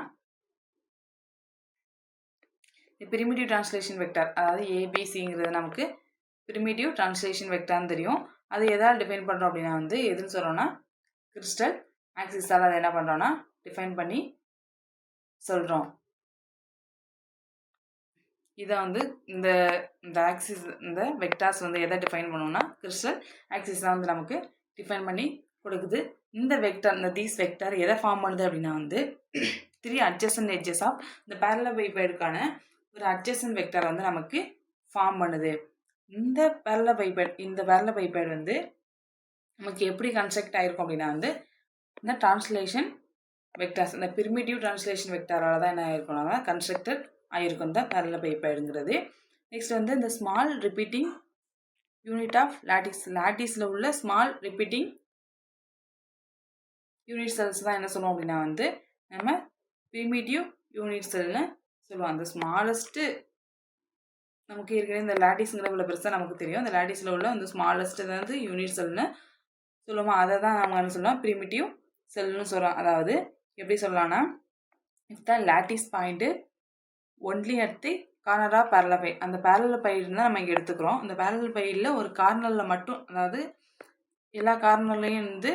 பிரிமிட்டிவ் ட்ரான்ஸ்லேஷன் வெக்டார் அதாவது ஏபிசிங்கிறது நமக்கு பிரிமிட்டிவ் ட்ரான்ஸ்லேஷன் வெக்டார்னு தெரியும். அது எதாவது டிஃபைன் பண்ணுறோம் அப்படின்னா வந்து எதுன்னு சொல்கிறோன்னா கிறிஸ்டல் ஆக்சிஸால் அதை என்ன பண்ணுறோன்னா டிஃபைன் பண்ணி சொல்கிறோம். இதை வந்து இந்த ஆக்சிஸ் இந்த வெக்டார்ஸ் வந்து எதை டிஃபைன் பண்ணோம்னா கிறிஸ்டல் ஆக்சிஸ் தான் வந்து நமக்கு டிஃபைன் பண்ணி கொடுக்குது. இந்த வெக்டார் இந்த தீஸ் வெக்டார் எதை ஃபார்ம் பண்ணுது அப்படின்னா வந்து 3 அட்ஜசன்ட் எட்ஜஸ் ஆஃப் இந்த பேரலல் பைபேடுக்கான ஒரு அட்ஜசன்ட் வெக்டார் வந்து நமக்கு ஃபார்ம் பண்ணுது. இந்த பேரலல் பைபேடு வந்து நமக்கு எப்படி கன்ஸ்ட்ரக்ட் ஆகிருக்கும் அப்படின்னா வந்து இந்த ட்ரான்ஸ்லேஷன் வெக்டார்ஸ் இந்த பிரிமிட்டிவ் ட்ரான்ஸ்லேஷன் வெக்டாரால் தான் என்ன ஆகிருக்கணும்னா கன்ஸ்ட்ரக்டட் ஆகிருக்கும் இந்த பேரலல் பைபேடுங்கிறது. நெக்ஸ்ட் வந்து இந்த ஸ்மால் ரிப்பீட்டிங் யூனிட் ஆஃப் லாட்டிஸில் உள்ள ஸ்மால் ரிப்பீட்டிங் யூனிட் செல்ஸ் தான் என்ன சொல்லுவோம் அப்படின்னா வந்து நம்ம பிரிமிட்டிவ் யூனிட் செல்னு சொல்லுவோம். அந்த ஸ்மாலஸ்ட்டு நமக்கு ஏற்கனவே இந்த லாட்டிஸ்ங்கிற உள்ள பெருசாக நமக்கு தெரியும். அந்த லாட்டிஸில் உள்ள அந்த ஸ்மாலஸ்ட்டு வந்து யூனிட் செல்னு சொல்லுவோம். அதை தான் நம்ம என்ன சொல்லுவோம் பிரிமிட்டிவ் செல்னு சொல்கிறோம். அதாவது எப்படி சொல்லலாம்னா if the lattice point only at the corner of parallelepiped அந்த பேரலல் பைடுன்னு தான் நம்ம இங்கே எடுத்துக்கிறோம். அந்த பேரலல் பைடில் ஒரு கார்னரில் மட்டும் அதாவது எல்லா கார்னர்லையும் வந்து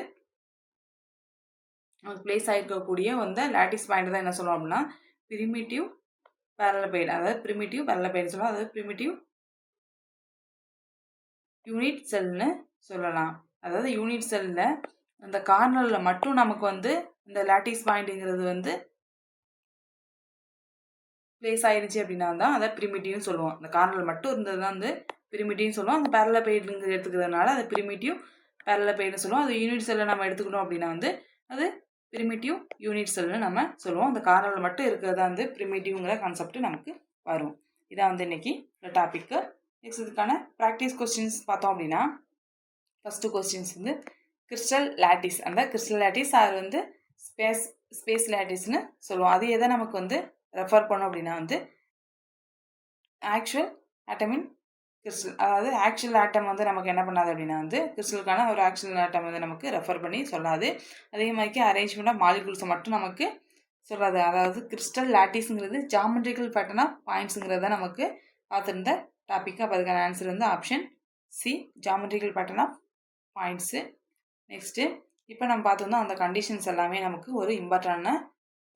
பிளேஸ் ஆகிருக்கக்கூடிய வந்து லாட்டிஸ் பாயிண்ட் தான் என்ன சொல்லுவோம் அப்படின்னா பிரிமிட்டிவ் பேரலல் பைடு அதாவது பிரிமிட்டிவ் பேரலல் பைடு சொல்லுவோம். அதாவது பிரிமிட்டிவ் யூனிட் செல்னு சொல்லலாம். அதாவது யூனிட் செல்லில் அந்த கார்னரில் மட்டும் நமக்கு வந்து இந்த லாட்டிஸ் பாயிண்ட்டுங்கிறது வந்து பிளேஸ் ஆயிடுச்சு அப்படின்னா தான் அதை பிரிமிட்டிவ்னு சொல்லுவோம். அந்த கார்னரில் மட்டும் இருந்தது தான் வந்து பிரிமிட்டிவ்னு சொல்லுவோம். அந்த பேரலல் பைடுங்கிறது எடுத்துக்கிறதுனால அது பிரிமிட்டிவ் பேரலல் பைடுன்னு சொல்லுவோம். அது யூனிட் செல்லை நம்ம எடுத்துக்கிட்டோம் அப்படின்னா வந்து அது பிரிமிட்டிவ் யூனிட் செல்னு நம்ம சொல்லுவோம். அந்த கார்னரில் மட்டும் இருக்கிறதா வந்து பிரிமிட்டிவ்ங்கிற கான்செப்ட் நமக்கு வரும். இதான் வந்து இன்னைக்கு டாபிக்கு. நெக்ஸ்ட் இதுக்கான ப்ராக்டிஸ் கொஸ்டின்ஸ் பார்த்தோம் அப்படின்னா ஃபஸ்ட்டு கொஸ்டின்ஸ் வந்து கிறிஸ்டல் லாட்டிஸ் அந்த கிறிஸ்டல் லாட்டிஸ் அது வந்து ஸ்பேஸ் லாட்டிஸ்னு சொல்லுவோம். அது எதை நமக்கு வந்து ரெஃபர் பண்ணோம் அப்படின்னா வந்து ஆக்சுவல் ஆட்டமின் கிறிஸ்டல் அதாவது ஆக்சுவல் ஆட்டம் வந்து நமக்கு என்ன பண்ணாது அப்படின்னா வந்து கிறிஸ்டலுக்கான ஒரு ஆக்சுவல் ஆட்டம் வந்து நமக்கு ரெஃபர் பண்ணி சொல்லாது. அதே மாதிரிக்கு அரேஞ்ச்மெண்ட் ஆஃப் மாலிகுல்ஸை மட்டும் நமக்கு சொல்லாது. அதாவது கிறிஸ்டல் லாட்டிஸ்ங்கிறது ஜாமெட்ரிக்கல் பேட்டர்ன் ஆஃப் பாயிண்ட்ஸுங்கிறத நமக்கு பார்த்துருந்த டாபிக். அப்போ அதுக்கான ஆன்சர் வந்து option C, geometrical pattern of points. Next இப்போ நம்ம பார்த்துருந்தோம் அந்த கண்டிஷன்ஸ் எல்லாமே நமக்கு ஒரு இம்பார்ட்டண்டான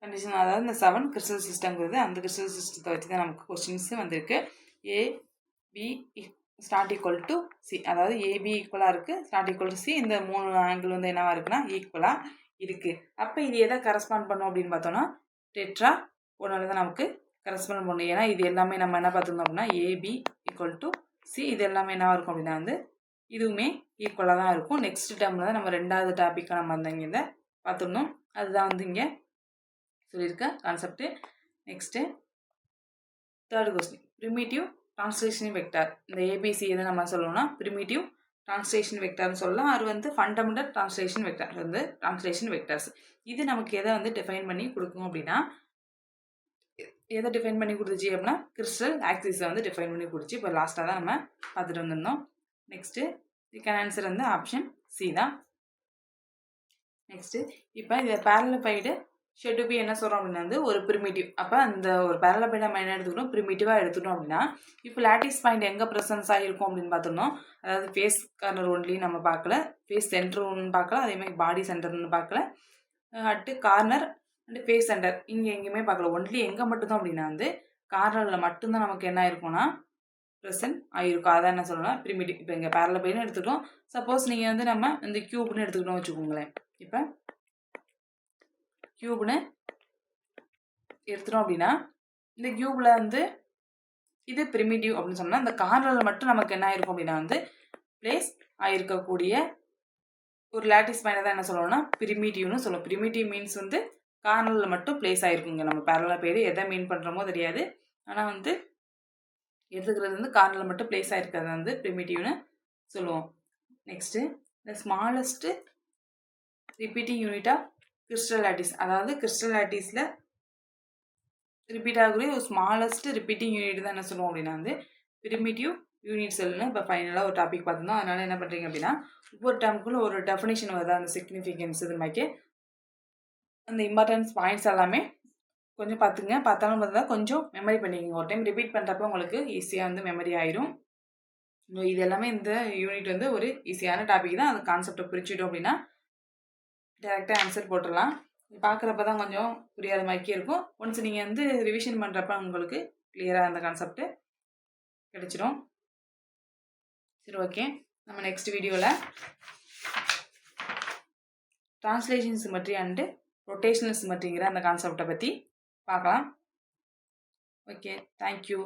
கண்டிஷன். அதாவது இந்த 7 கிறிஸ்டல் சிஸ்டம்ங்கிறது அந்த கிறிஸ்டல் சிஸ்டத்தை வச்சு தான் நமக்கு கொஸ்டின்ஸ் வந்திருக்கு. AB start equal to C, அதாவது ஏபி ஈக்குவலாக இருக்குது, ஸ்டார்ட் ஈக்குவல் டு சி. இந்த 3 ஆங்கிள் வந்து என்னவா இருக்குன்னா ஈக்குவலாக இருக்குது. அப்போ இது எதை கரஸ்பாண்ட் பண்ணும் அப்படின்னு பார்த்தோன்னா டெட்ரா ஒன்றால் தான் நமக்கு கரஸ்பாண்ட் பண்ணணும். ஏன்னா இது எல்லாமே நம்ம என்ன பார்த்துருந்தோம் அப்படின்னா ஏபி ஈக்குவல் டு சி, இது எல்லாமே என்னவாக இருக்கும் அப்படின்னா வந்து இதுவுமே ஈக்குவலாக தான் இருக்கும். நெக்ஸ்ட் டேர்மில் தான் நம்ம 2வது டாப்பிக்காக நம்ம வந்து இங்கே பார்த்துருந்தோம். அதுதான் வந்து இங்கே சொல்லியிருக்க concept. Next 3rd question, primitive translation vector. இந்த ஏபிசி எதை நம்ம சொல்லணும்னா ப்ரிமிட்டிவ் ட்ரான்ஸ்லேஷன் வெக்டார்னு சொல்லலாம். அது வந்து ஃபண்டமெண்டல் ட்ரான்ஸ்லேஷன் வெக்டார் வந்து ட்ரான்ஸ்லேஷன் வெக்டார்ஸ். இது நமக்கு எதை வந்து டிஃபைன் பண்ணி கொடுக்கும் அப்படின்னா எதை டிஃபைன் பண்ணி கொடுத்துச்சு அப்படின்னா கிறிஸ்டல் ஆக்சிஸை வந்து டிஃபைன் பண்ணி கொடுத்துச்சு. இப்போ லாஸ்ட்டாக தான் நம்ம பார்த்துட்டு வந்திருந்தோம். நெக்ஸ்ட்டு இதுக்கான ஆன்சர் வந்து ஆப்ஷன் சி தான். நெக்ஸ்ட்டு இப்போ இதை பேரலபைடு ஷெட்டுபி என்ன சொல்கிறோம் அப்படின்னா வந்து ஒரு ப்ரிமிட்டிவ். அப்போ அந்த ஒரு பேரலபைடு நம்ம என்ன எடுத்துக்கிட்டோம், ப்ரிமிட்டிவாக எடுத்துட்டோம் அப்படின்னா இப்போ லாட்டிஸ் பாயிண்ட் எங்கே ப்ரெசன்ஸ் ஆகிருக்கும் அப்படின்னு பார்த்துருந்தோம். அதாவது ஃபேஸ் கார்னர் ஒன்லி நம்ம பார்க்கல, ஃபேஸ் சென்டர் ஒன்று பார்க்கல, அதேமாதிரி பாடி சென்டர்னு பார்க்கல, at corner and face centre இங்கே எங்கேயுமே பார்க்கல. ஒன்லி எங்கே மட்டும்தான் அப்படின்னா வந்து கார்னரில் மட்டும்தான் நமக்கு என்ன ஆயிருக்கும்னா ப்ரெசன்ட் ஆகிருக்கும். அதான் என்ன சொல்லணும்னா ப்ரிமிட்டிவ். இப்போ இங்கே பேரலபைடுன்னு எடுத்துக்கிட்டோம். சப்போஸ் நீங்கள் வந்து நம்ம இந்த க்யூப்னு எடுத்துக்கிட்டோம் வச்சுக்கோங்களேன். இப்போ க்யூப்னு எடுத்துட்டோம் அப்படின்னா இந்த க்யூப்பில் வந்து இது ப்ரிமிட்டிவ் அப்படின்னு சொன்னால் இந்த கார்னரில் மட்டும் நமக்கு என்ன ஆயிருக்கும் அப்படின்னா வந்து பிளேஸ் ஆகிருக்கக்கூடிய ஒரு லாட்டிஸ் பாயிண்ட் தான் என்ன சொல்லணும்னா ப்ரிமிட்டிவ்னு சொல்லுவோம். ப்ரிமிட்டிவ் மீன்ஸ் வந்து கார்னரில் மட்டும் பிளேஸ் ஆகிருக்குங்க. நம்ம பேரலபைடு எதை மீன் பண்ணுறோமோ தெரியாது, ஆனால் வந்து எடுத்துக்கிறது வந்து கார்னரில் மட்டும் பிளேஸ் ஆகிருக்கிறது வந்து ப்ரிமிட்டிவ்னு சொல்லுவோம். நெக்ஸ்ட்டு இந்த smallest repeating unit of crystal lattice. அதாவது கிறிஸ்டல் லாட்டிஸில் ரிப்பீட் ஆகக்கூடிய ஒரு ஸ்மாலஸ்ட் ரிப்பீட்டிங் யூனிட் தான் என்ன சொல்லுவோம் அப்படின்னா வந்து ப்ரிமிட்டிவ் யூனிட் செல்னு இப்போ ஃபைனலாக ஒரு டாபிக் பார்த்துருந்தோம். அதனால் என்ன பண்ணுறீங்க அப்படின்னா ஒவ்வொரு டேர்முக்குள்ள ஒரு டெஃபினேஷன் வருது, அந்த சிக்னிஃபிகன்ஸ் இது மாதிரி அந்த இம்பார்ட்டன்ஸ் பாயிண்ட்ஸ் எல்லாமே கொஞ்சம் பார்த்துங்க. பார்த்தாலும் பார்த்தா கொஞ்சம் மெமரி பண்ணிக்கோங்க. ஒரு டைம் ரிப்பீட் பண்ணுறப்ப உங்களுக்கு ஈஸியாக வந்து மெமரி ஆயிரும். இது எல்லாமே இந்த யூனிட் வந்து ஒரு ஈஸியான டாபிக் தான். அந்த கான்செப்டை பிரிச்சுட்டோம் அப்படின்னா டேரெக்டாக ஆன்சர் போட்டுடலாம். பார்க்குறப்ப தான் கொஞ்சம் புரியாத மாதிரிக்கே இருக்கும். ஒன்ஸ் நீங்கள் வந்து ரிவிஷன் பண்ணுறப்ப உங்களுக்கு கிளியராக அந்த கான்செப்ட்டு கிடைச்சிடும். சரி, ஓகே. நம்ம நெக்ஸ்ட் வீடியோவில் ட்ரான்ஸ்லேஷன் சிமெட்ரி அண்டு ரொட்டேஷனல் சிமெட்ரிங்கிற அந்த கான்செப்டை பற்றி பார்க்கலாம். Okay, thank you.